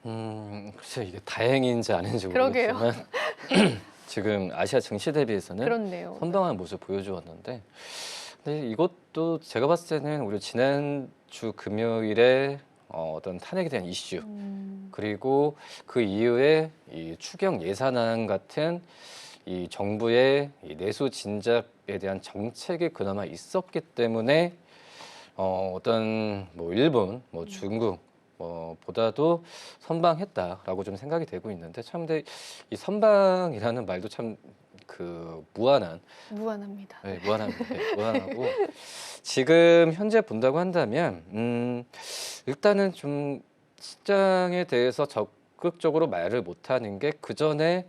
B: 글쎄요, 이게 다행인지 아닌지
A: 그러게요.
B: 모르겠지만 지금 아시아 증시 대비해서는
A: 그렇네요.
B: 선방한 모습 보여주었는데, 근데 이것도 제가 봤을 때는 우리 지난주 금요일에 어떤 탄핵에 대한 이슈, 그리고 그 이후에 이 추경 예산안 같은 이 정부의 이 내수 진작에 대한 정책이 그나마 있었기 때문에 어떤 뭐 일본, 뭐 중국 보다도 선방했다라고 좀 생각이 되고 있는데, 참 근데 이 선방이라는 말도 참 그
A: 무한합니다.
B: 네, 무한합니다. 네, 무한하고 지금 현재 본다고 한다면 일단은 좀 시장에 대해서 적극적으로 말을 못하는 게, 그 전에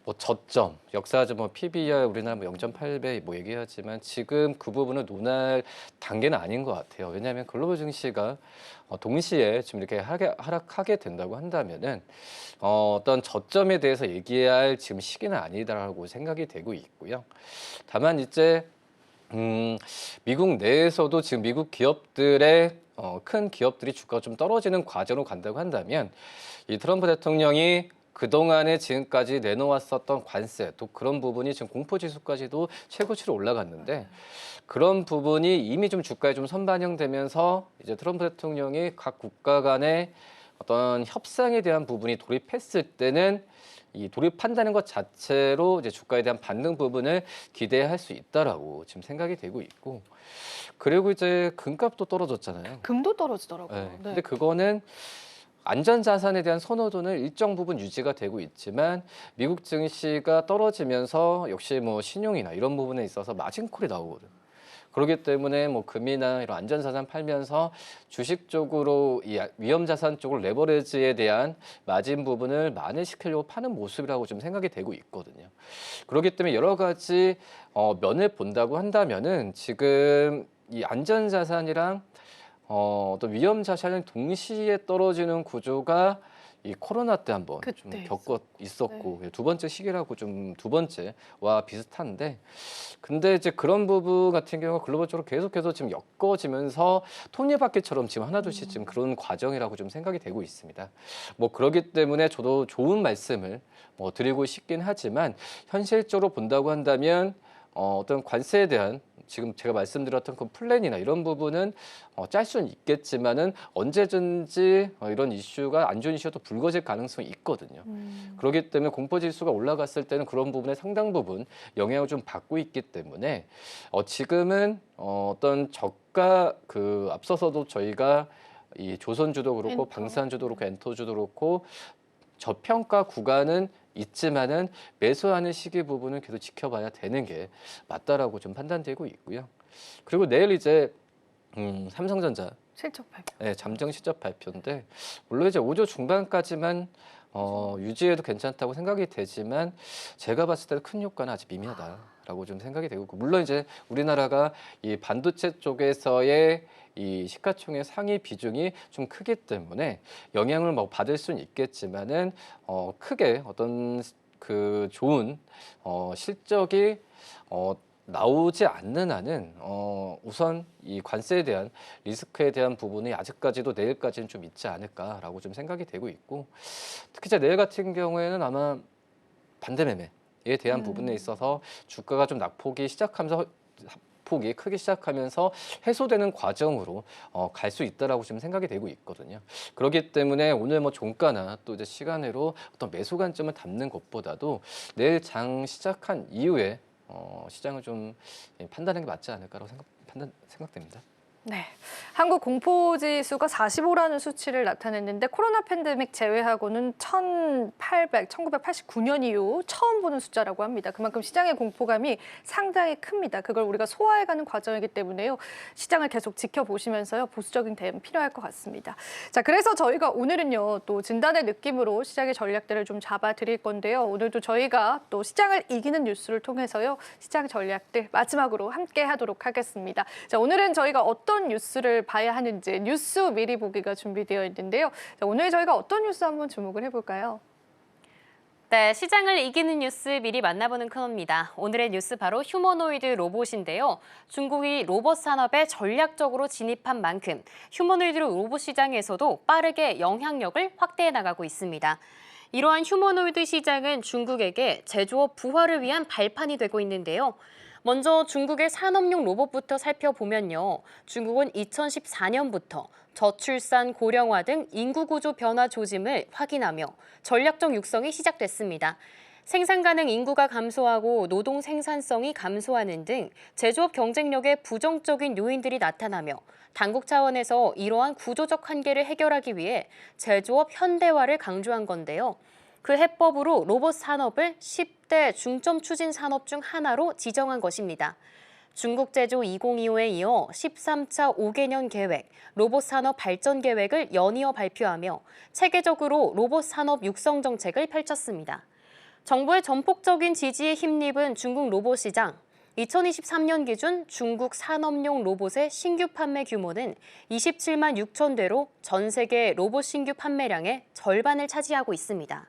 B: 뭐 저점, 역사적 뭐 PBR 우리나라 뭐 0.8배 뭐 얘기하지만 지금 그 부분을 논할 단계는 아닌 것 같아요. 왜냐하면 글로벌 증시가 동시에 지금 이렇게 하락하게 된다고 한다면은 어떤 저점에 대해서 얘기할 지금 시기는 아니다라고 생각이 되고 있고요. 다만 이제 미국 내에서도 지금 미국 기업들의 큰 기업들이 주가가 좀 떨어지는 과정으로 간다고 한다면, 이 트럼프 대통령이 그동안에 지금까지 내놓았었던 관세, 또 그런 부분이 지금 공포지수까지도 최고치로 올라갔는데, 그런 부분이 이미 좀 주가에 좀 선반영되면서 이제 트럼프 대통령이 각 국가 간의 어떤 협상에 대한 부분이 돌입했을 때는 이 돌입한다는 것 자체로 이제 주가에 대한 반등 부분을 기대할 수 있다라고 지금 생각이 되고 있고, 그리고 이제 금값도 떨어졌잖아요.
A: 금도 떨어지더라고요.
B: 네.
A: 네.
B: 근데 그거는 안전자산에 대한 선호도는 일정 부분 유지가 되고 있지만, 미국 증시가 떨어지면서 역시 뭐 신용이나 이런 부분에 있어서 마진콜이 나오거든요. 그렇기 때문에 뭐 금이나 이런 안전자산 팔면서 주식 쪽으로 이 위험자산 쪽으로 레버리지에 대한 마진 부분을 만회시키려고 파는 모습이라고 좀 생각이 되고 있거든요. 그렇기 때문에 여러 가지 면을 본다고 한다면은 지금 이 안전자산이랑 또 위험자산이 동시에 떨어지는 구조가 이 코로나 때 한번 좀
A: 그때
B: 있었고, 두 번째 시기라고 좀 두 번째와 비슷한데, 근데 이제 그런 부분 같은 경우가 글로벌적으로 계속해서 지금 엮어지면서 톱니바퀴처럼 지금 하나둘씩 지금 그런 과정이라고 좀 생각이 되고 있습니다. 뭐 그렇기 때문에 저도 좋은 말씀을 드리고 싶긴 하지만, 현실적으로 본다고 한다면 어떤 관세에 대한 지금 제가 말씀드렸던 그 플랜이나 이런 부분은 짤 수는 있겠지만은 언제든지 이런 이슈가 안 좋은 이슈가 또 불거질 가능성이 있거든요. 그렇기 때문에 공포 지수가 올라갔을 때는 그런 부분에 상당 부분 영향을 좀 받고 있기 때문에 지금은 어떤 저가 그 앞서서도 저희가 이 조선주도 그렇고
A: 엔터.
B: 방산주도 그렇고 엔터주도 그렇고 저평가 구간은 있지만은 매수하는 시기 부분은 계속 지켜봐야 되는 게 맞다라고 좀 판단되고 있고요. 그리고 내일 이제 삼성전자
A: 실적 발표.
B: 네, 잠정 실적 발표인데 물론 이제 5조 중반까지만 유지해도 괜찮다고 생각이 되지만 제가 봤을 때는 큰 효과는 아직 미미하다라고 좀 생각이 되고 물론 이제 우리나라가 이 반도체 쪽에서의 이 시가총액 상위 비중이 좀 크기 때문에 영향을 뭐 받을 수는 있겠지만은 크게 어떤 그 좋은 실적이 나오지 않는 한은 우선 이 관세에 대한 리스크에 대한 부분이 아직까지도 내일까지는 좀 있지 않을까라고 좀 생각이 되고 있고 특히 이제 내일 같은 경우에는 아마 반대 매매에 대한 부분에 있어서 주가가 좀 낙폭이 시작하면서 폭이 크게 시작하면서 해소되는 과정으로 갈 수 있다라고 지금 생각이 되고 있거든요. 그렇기 때문에 오늘 뭐 종가나 또 이제 시간으로 어떤 매수 관점을 담는 것보다도 내일 장 시작한 이후에 시장을 좀 판단하는 게 맞지 않을까라고 생각됩니다.
A: 네, 한국 공포지수가 45라는 수치를 나타냈는데 코로나 팬데믹 제외하고는 1989년 이후 처음 보는 숫자라고 합니다. 그만큼 시장의 공포감이 상당히 큽니다. 그걸 우리가 소화해가는 과정이기 때문에요. 시장을 계속 지켜보시면서요. 보수적인 대응 필요할 것 같습니다. 자, 그래서 저희가 오늘은요. 또 진단의 느낌으로 시장의 전략들을 좀 잡아드릴 건데요. 오늘도 저희가 또 시장을 이기는 뉴스를 통해서요. 시장 전략들 마지막으로 함께 하도록 하겠습니다. 자, 오늘은 저희가 어떤 뉴스를 봐야 하는지 뉴스 미리 보기가 준비되어 있는데요. 자, 오늘 저희가 어떤 뉴스 한번 주목을 해볼까요?
C: 네, 시장을 이기는 뉴스 미리 만나보는 코너입니다. 오늘의 뉴스 바로 휴머노이드 로봇인데요. 중국이 로봇 산업에 전략적으로 진입한 만큼 휴머노이드 로봇 시장에서도 빠르게 영향력을 확대해 나가고 있습니다. 이러한 휴머노이드 시장은 중국에게 제조업 부활을 위한 발판이 되고 있는데요. 먼저 중국의 산업용 로봇부터 살펴보면요. 중국은 2014년부터 저출산 고령화 등 인구 구조 변화 조짐을 확인하며 전략적 육성이 시작됐습니다. 생산 가능 인구가 감소하고 노동 생산성이 감소하는 등 제조업 경쟁력에 부정적인 요인들이 나타나며 당국 차원에서 이러한 구조적 한계를 해결하기 위해 제조업 현대화를 강조한 건데요. 그 해법으로 로봇 산업을 10대 중점 추진 산업 중 하나로 지정한 것입니다. 중국 제조 2025에 이어 13차 5개년 계획, 로봇 산업 발전 계획을 연이어 발표하며 체계적으로 로봇 산업 육성 정책을 펼쳤습니다. 정부의 전폭적인 지지에 힘입은 중국 로봇 시장. 2023년 기준 중국 산업용 로봇의 신규 판매 규모는 27만 6천 대로 전 세계 로봇 신규 판매량의 절반을 차지하고 있습니다.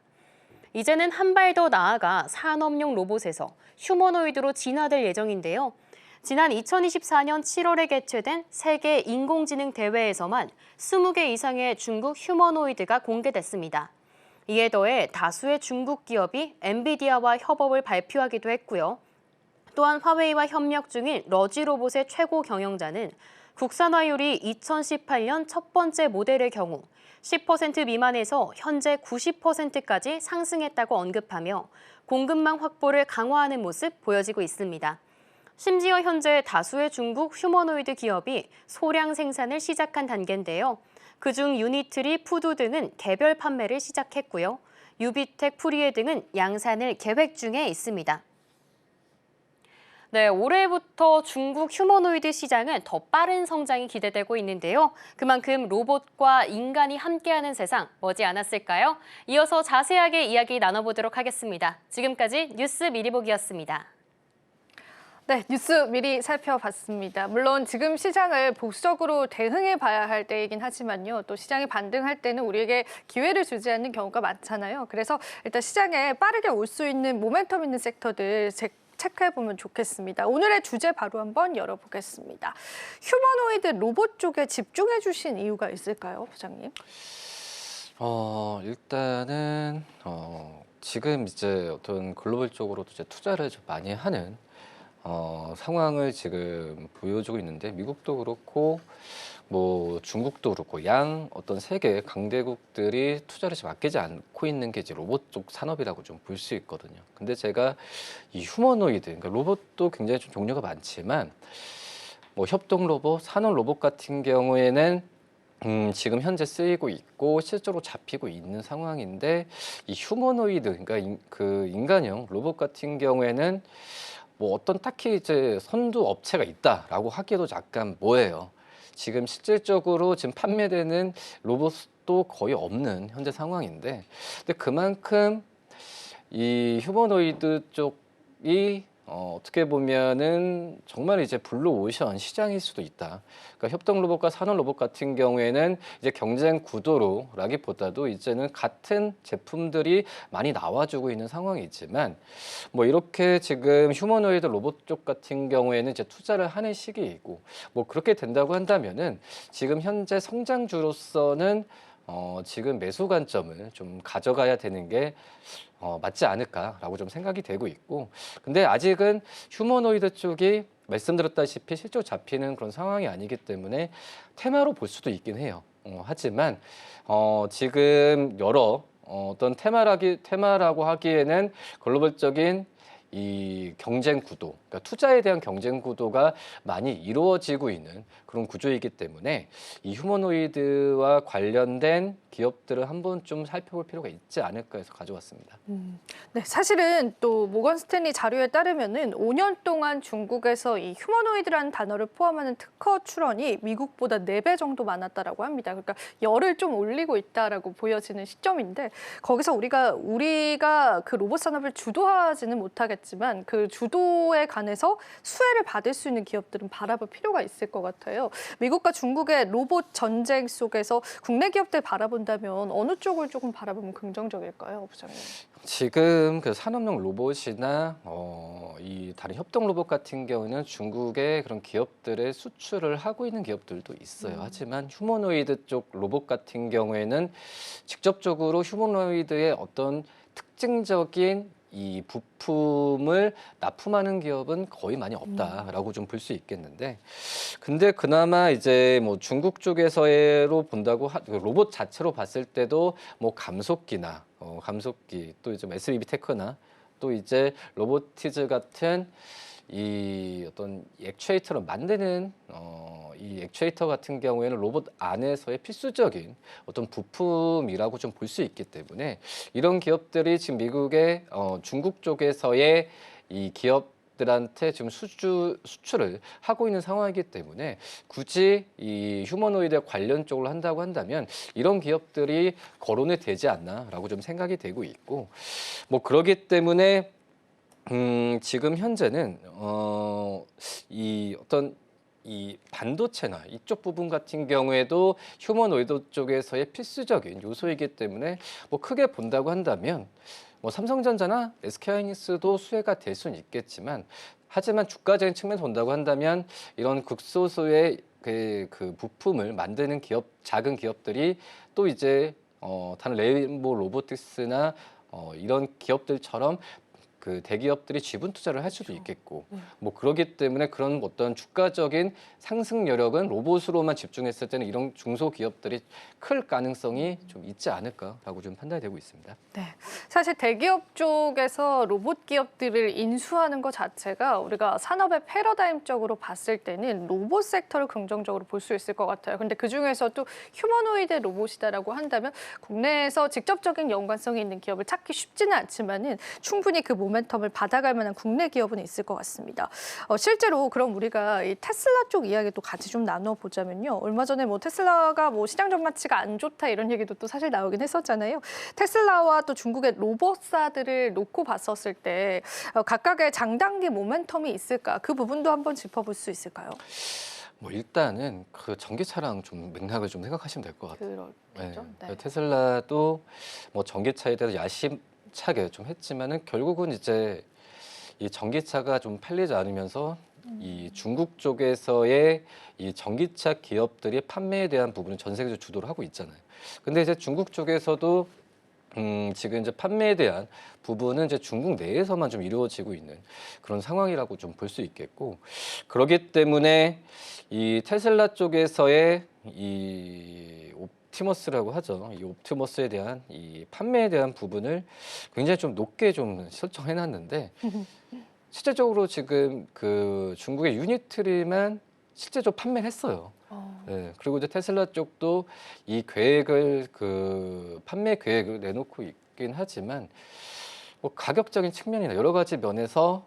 C: 이제는 한 발 더 나아가 산업용 로봇에서 휴머노이드로 진화될 예정인데요. 지난 2024년 7월에 개최된 세계 인공지능 대회에서만 20개 이상의 중국 휴머노이드가 공개됐습니다. 이에 더해 다수의 중국 기업이 엔비디아와 협업을 발표하기도 했고요. 또한 화웨이와 협력 중인 러지 로봇의 최고 경영자는 국산화율이 2018년 첫 번째 모델의 경우 10% 미만에서 현재 90%까지 상승했다고 언급하며 공급망 확보를 강화하는 모습 보여지고 있습니다. 심지어 현재 다수의 중국 휴머노이드 기업이 소량 생산을 시작한 단계인데요. 그중 유니트리, 푸드 등은 개별 판매를 시작했고요. 유비텍, 프리에 등은 양산을 계획 중에 있습니다. 네, 올해부터 중국 휴머노이드 시장은 더 빠른 성장이 기대되고 있는데요. 그만큼 로봇과 인간이 함께하는 세상 머지않았을까요? 이어서 자세하게 이야기 나눠보도록 하겠습니다. 지금까지 뉴스 미리보기였습니다.
A: 네, 뉴스 미리 살펴봤습니다. 물론 지금 시장을 보수적으로 대응해 봐야 할 때이긴 하지만요. 또 시장이 반등할 때는 우리에게 기회를 주지 않는 경우가 많잖아요. 그래서 일단 시장에 빠르게 올 수 있는 모멘텀 있는 섹터들 체크해보면 좋겠습니다. 오늘의 주제 바로 한번 열어보겠습니다. 휴머노이드 로봇 쪽에 집중해 주신 이유가 있을까요, 부장님?
B: 일단은 지금 이제 어떤 글로벌적으로도 이제 투자를 좀 많이 하는 상황을 지금 보여주고 있는데 미국도 그렇고 뭐 중국도 그렇고 양 어떤 세계 강대국들이 투자를 지금 아끼지 않고 있는 게 이제 로봇 쪽 산업이라고 좀 볼 수 있거든요. 근데 제가 이 휴머노이드, 그러니까 로봇도 굉장히 좀 종류가 많지만 뭐 협동 로봇, 산업 로봇 같은 경우에는 지금 현재 쓰이고 있고 실제로 잡히고 있는 상황인데 이 휴머노이드, 그러니까 그 인간형 로봇 같은 경우에는 뭐 어떤 딱히 이제 선두 업체가 있다라고 하기에도 약간 뭐예요. 지금 실질적으로 지금 판매되는 로봇도 거의 없는 현재 상황인데, 근데 그만큼 이 휴머노이드 쪽이 어떻게 보면은 정말 이제 블루오션 시장일 수도 있다. 그러니까 협동 로봇과 산업 로봇 같은 경우에는 이제 경쟁 구도로라기보다도 이제는 같은 제품들이 많이 나와주고 있는 상황이지만 뭐 이렇게 지금 휴머노이드 로봇 쪽 같은 경우에는 이제 투자를 하는 시기이고 뭐 그렇게 된다고 한다면은 지금 현재 성장주로서는 지금 매수 관점을 좀 가져가야 되는 게 맞지 않을까라고 좀 생각이 되고 있고, 근데 아직은 휴머노이드 쪽이 말씀드렸다시피 실제로 잡히는 그런 상황이 아니기 때문에 테마로 볼 수도 있긴 해요. 하지만 지금 여러 어떤 테마라고 하기에는 글로벌적인 이 경쟁 구도, 그러니까 투자에 대한 경쟁 구도가 많이 이루어지고 있는 그런 구조이기 때문에 이 휴머노이드와 관련된 기업들을 한번 좀 살펴볼 필요가 있지 않을까 해서 가져왔습니다.
A: 네, 사실은 또 모건 스탠리 자료에 따르면은 5년 동안 중국에서 이 휴머노이드라는 단어를 포함하는 특허 출원이 미국보다 4배 정도 많았다라고 합니다. 그러니까 열을 좀 올리고 있다라고 보여지는 시점인데 거기서 우리가 그 로봇 산업을 주도하지는 못하겠지만 그 주도에 관해서 수혜를 받을 수 있는 기업들은 바라볼 필요가 있을 것 같아요. 미국과 중국의 로봇 전쟁 속에서 국내 기업들 바라본다면 어느 쪽을 조금 바라보면 긍정적일까요, 부장님?
B: 지금 그 산업용 로봇이나 이 다른 협동 로봇 같은 경우는 중국의 그런 기업들의 수출을 하고 있는 기업들도 있어요. 하지만 휴머노이드 쪽 로봇 같은 경우에는 직접적으로 휴머노이드의 어떤 특징적인 이 부품을 납품하는 기업은 거의 많이 없다라고 좀 볼 수 있겠는데, 근데 그나마 이제 뭐 중국 쪽에서로 본다고 로봇 자체로 봤을 때도 뭐 감속기나 감속기 또 이제 SBB 테크나 또 이제 로보티즈 같은 이 어떤 액추에이터를 만드는 이 액추에이터 같은 경우에는 로봇 안에서의 필수적인 어떤 부품이라고 좀 볼 수 있기 때문에 이런 기업들이 지금 미국의 중국 쪽에서의 이 기업들한테 지금 수출을 하고 있는 상황이기 때문에 굳이 이 휴머노이드 관련 쪽으로 한다고 한다면 이런 기업들이 거론이 되지 않나라고 좀 생각이 되고 있고, 뭐 그러기 때문에 지금 현재는 이 어떤 이 반도체나 이쪽 부분 같은 경우에도 휴머노이드 쪽에서의 필수적인 요소이기 때문에 뭐 크게 본다고 한다면 뭐 삼성전자나 SK하이닉스도 수혜가 될 수는 있겠지만, 하지만 주가적인 측면에서 본다고 한다면 이런 극소수의 그 부품을 만드는 기업, 작은 기업들이 또 이제 다른 레인보우 로보틱스나 이런 기업들처럼 그 대기업들이 지분 투자를 할 수도 있겠고, 뭐 그러기 때문에 그런 어떤 주가적인 상승 여력은 로봇으로만 집중했을 때는 이런 중소기업들이 클 가능성이 좀 있지 않을까라고 좀 판단이 되고 있습니다.
A: 네, 사실 대기업 쪽에서 로봇 기업들을 인수하는 것 자체가 우리가 산업의 패러다임적으로 봤을 때는 로봇 섹터를 긍정적으로 볼 수 있을 것 같아요. 근데 그 중에서도 휴머노이드 로봇이다라고 한다면 국내에서 직접적인 연관성이 있는 기업을 찾기 쉽지는 않지만은 충분히 그 모멘텀을 받아갈 만한 국내 기업은 있을 것 같습니다. 실제로 그럼 우리가 이 테슬라 쪽 이야기도 같이 좀 나눠보자면요. 얼마 전에 뭐 테슬라가 뭐 시장 전망치가 안 좋다 이런 얘기도 또 사실 나오긴 했었잖아요. 테슬라와 또 중국의 로봇사들을 놓고 봤었을 때 각각의 장단기 모멘텀이 있을까? 그 부분도 한번 짚어볼 수 있을까요?
B: 뭐 일단은 그 전기차랑 좀 맥락을 좀 생각하시면 될 것 같아요.
A: 그렇죠.
B: 네. 테슬라도 뭐 전기차에 대해서 야심차게 좀 했지만은 결국은 이제 이 전기차가 좀 팔리지 않으면서 이 중국 쪽에서의 이 전기차 기업들이 판매에 대한 부분은 전 세계적으로 주도를 하고 있잖아요. 근데 이제 중국 쪽에서도 지금 이제 판매에 대한 부분은 이제 중국 내에서만 좀 이루어지고 있는 그런 상황이라고 좀 볼 수 있겠고, 그렇기 때문에 이 테슬라 쪽에서의 이 옵티머스라고 하죠. 이 옵티머스에 대한 이 판매에 대한 부분을 굉장히 좀 높게 좀 설정해 놨는데, 실제적으로 지금 그 중국의 유니트리만 실제적으로 판매를 했어요. 네, 그리고 이제 테슬라 쪽도 이 계획을 그 판매 계획을 내놓고 있긴 하지만 뭐 가격적인 측면이나 여러 가지 면에서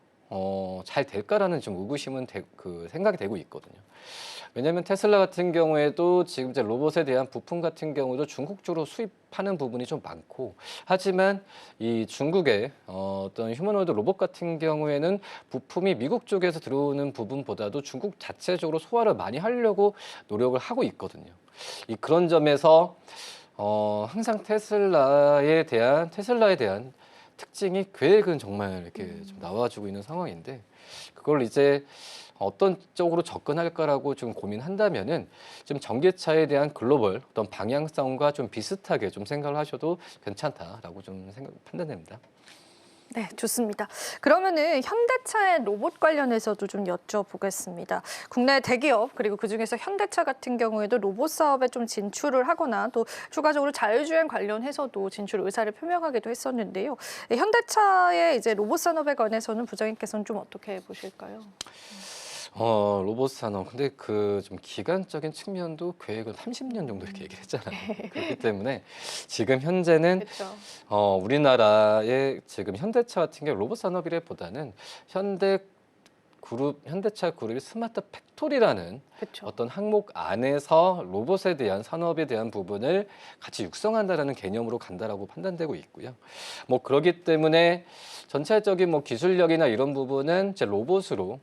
B: 잘 될까라는 좀 의구심은 그 생각이 되고 있거든요. 왜냐하면 테슬라 같은 경우에도 지금 이제 로봇에 대한 부품 같은 경우도 중국 쪽으로 수입하는 부분이 좀 많고, 하지만 이 중국의 어떤 휴머노이드 로봇 같은 경우에는 부품이 미국 쪽에서 들어오는 부분보다도 중국 자체적으로 소화를 많이 하려고 노력을 하고 있거든요. 그런 점에서 항상 테슬라에 대한 특징이 계획은 정말 이렇게 좀 나와주고 있는 상황인데, 그걸 이제 어떤 쪽으로 접근할까라고 좀 고민한다면은 지금 전기차에 대한 글로벌 어떤 방향성과 좀 비슷하게 좀 생각을 하셔도 괜찮다라고 좀 판단됩니다.
A: 네, 좋습니다. 그러면은 현대차의 로봇 관련해서도 좀 여쭤보겠습니다. 국내 대기업 그리고 그중에서 현대차 같은 경우에도 로봇 사업에 좀 진출을 하거나 또 추가적으로 자율주행 관련해서도 진출 의사를 표명하기도 했었는데요. 현대차의 이제 로봇 산업에 관해서는 부장님께서는 좀 어떻게 보실까요?
B: 로봇 산업. 근데 그 좀 기간적인 측면도 계획은 30년 정도 이렇게 얘기를 했잖아요. 그렇기 때문에 지금 현재는
A: 그렇죠.
B: 우리나라의 지금 현대차 같은 경우 로봇 산업이라기보다는 현대차 그룹이 스마트 팩토리라는
A: 그렇죠.
B: 어떤 항목 안에서 로봇에 대한 산업에 대한 부분을 같이 육성한다라는 개념으로 간다라고 판단되고 있고요. 뭐 그렇기 때문에 전체적인 뭐 기술력이나 이런 부분은 이제 로봇으로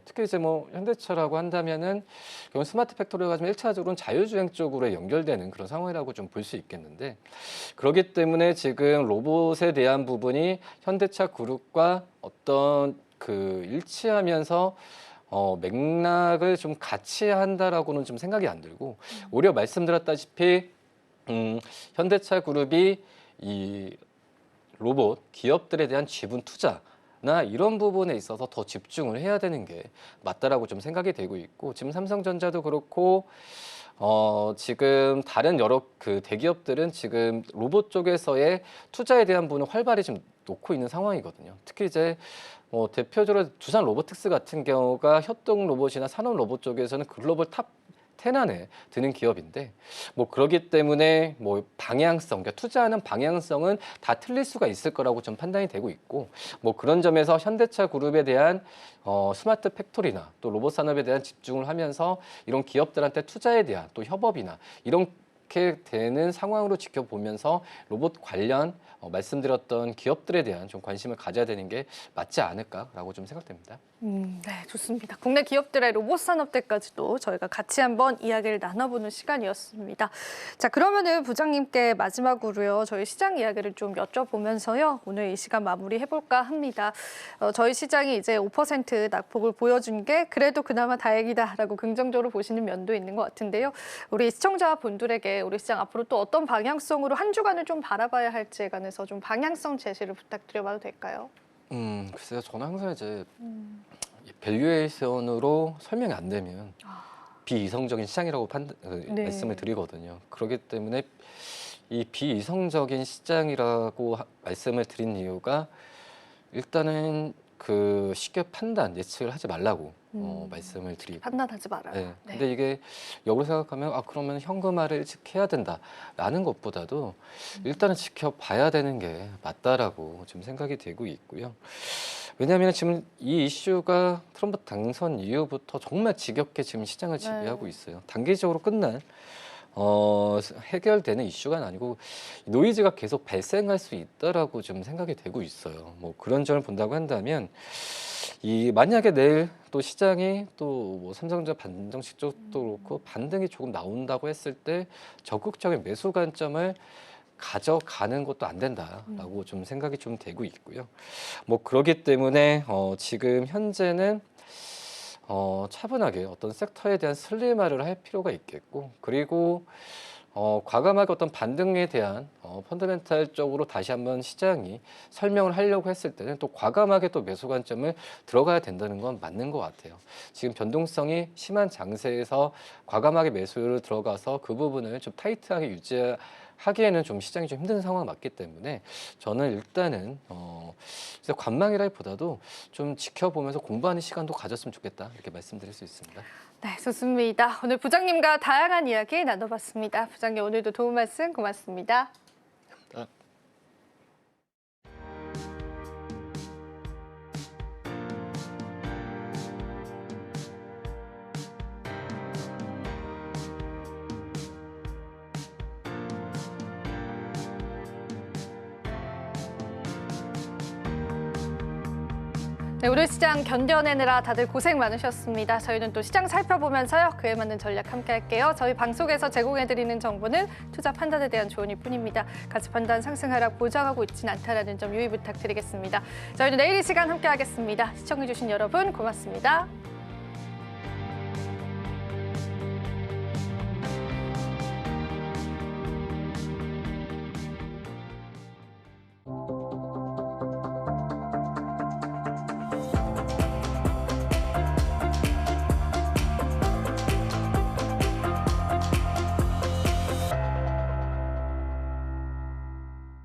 B: 특히 이제 뭐 현대차라고 한다면은 결국 스마트 팩토리가 좀 1차적으로는 자율주행 쪽으로 연결되는 그런 상황이라고 좀 볼 수 있겠는데, 그렇기 때문에 지금 로봇에 대한 부분이 현대차 그룹과 어떤 그 일치하면서 맥락을 좀 같이 한다라고는 좀 생각이 안 들고, 오히려 말씀드렸다시피 현대차 그룹이 이 로봇 기업들에 대한 지분 투자나 이런 부분에 있어서 더 집중을 해야 되는 게 맞다라고 좀 생각이 되고 있고, 지금 삼성전자도 그렇고 지금 다른 여러 그 대기업들은 지금 로봇 쪽에서의 투자에 대한 부분을 활발히 지금 놓고 있는 상황이거든요. 특히 이제 대표적으로 두산 로보틱스 같은 경우가 협동 로봇이나 산업 로봇 쪽에서는 글로벌 탑 10 안에 드는 기업인데, 뭐 그렇기 때문에 뭐 방향성, 그러니까 투자하는 방향성은 다 틀릴 수가 있을 거라고 좀 판단이 되고 있고, 뭐 그런 점에서 현대차 그룹에 대한 스마트 팩토리나 또 로봇 산업에 대한 집중을 하면서 이런 기업들한테 투자에 대한 또 협업이나 이렇게 되는 상황으로 지켜보면서 로봇 관련 말씀드렸던 기업들에 대한 좀 관심을 가져야 되는 게 맞지 않을까라고 좀 생각됩니다.
A: 네, 좋습니다. 국내 기업들의 로봇 산업대까지도 저희가 같이 한번 이야기를 나눠보는 시간이었습니다. 자, 그러면은 부장님께 마지막으로요, 저희 시장 이야기를 좀 여쭤보면서요, 오늘 이 시간 마무리해볼까 합니다. 저희 시장이 이제 5% 낙폭을 보여준 게 그래도 그나마 다행이다라고 긍정적으로 보시는 면도 있는 것 같은데요. 우리 시청자분들에게 우리 시장 앞으로 또 어떤 방향성으로 한 주간을 좀 바라봐야 할지에 관해서 좀 방향성 제시를 부탁드려봐도 될까요?
B: 글쎄요, 저는 항상 이제 이 밸류에이션으로 설명이 안 되면 비이성적인 시장이라고
A: 네.
B: 말씀을 드리거든요. 그렇기 때문에 이 비이성적인 시장이라고 말씀을 드린 이유가, 일단은 그 쉽게 판단, 예측을 하지 말라고 말씀을 드리고,
A: 판단하지 말아요.
B: 네. 근데 이게 역으로 생각하면 그러면 현금화를 일찍 해야 된다라는 것보다도 일단은 지켜봐야 되는 게 맞다라고 지금 생각이 되고 있고요. 왜냐하면 지금 이 이슈가 트럼프 당선 이후부터 정말 지겹게 지금 시장을 지배하고 있어요. 단기적으로 끝날 해결되는 이슈가 아니고 노이즈가 계속 발생할 수 있다라고 좀 생각이 되고 있어요. 뭐 그런 점을 본다고 한다면, 만약에 내일 또 시장이 또 뭐 삼성전자 반정식 쪽도 그렇고 반등이 조금 나온다고 했을 때 적극적인 매수 관점을 가져가는 것도 안 된다라고 좀 생각이 좀 되고 있고요. 뭐 그렇기 때문에 지금 현재는 차분하게 어떤 섹터에 대한 슬림화를 할 필요가 있겠고, 그리고 과감하게 어떤 반등에 대한 펀더멘탈적으로 다시 한번 시장이 설명을 하려고 했을 때는 또 과감하게 또 매수 관점을 들어가야 된다는 건 맞는 것 같아요. 지금 변동성이 심한 장세에서 과감하게 매수를 들어가서 그 부분을 좀 타이트하게 유지하기에는 좀 시장이 좀 힘든 상황 맞기 때문에 저는 일단은 그래서 관망이라기보다도 좀 지켜보면서 공부하는 시간도 가졌으면 좋겠다 이렇게 말씀드릴 수 있습니다.
A: 네, 좋습니다. 오늘 부장님과 다양한 이야기 나눠봤습니다. 부장님 오늘도 도움 말씀 고맙습니다. 네, 오늘 시장 견뎌내느라 다들 고생 많으셨습니다. 저희는 또 시장 살펴보면서요. 그에 맞는 전략 함께 할게요. 저희 방송에서 제공해드리는 정보는 투자 판단에 대한 조언일 뿐입니다. 가치 판단 상승 하락 보장하고 있지는 않다는 점 유의 부탁드리겠습니다. 저희는 내일 이 시간 함께 하겠습니다. 시청해주신 여러분 고맙습니다.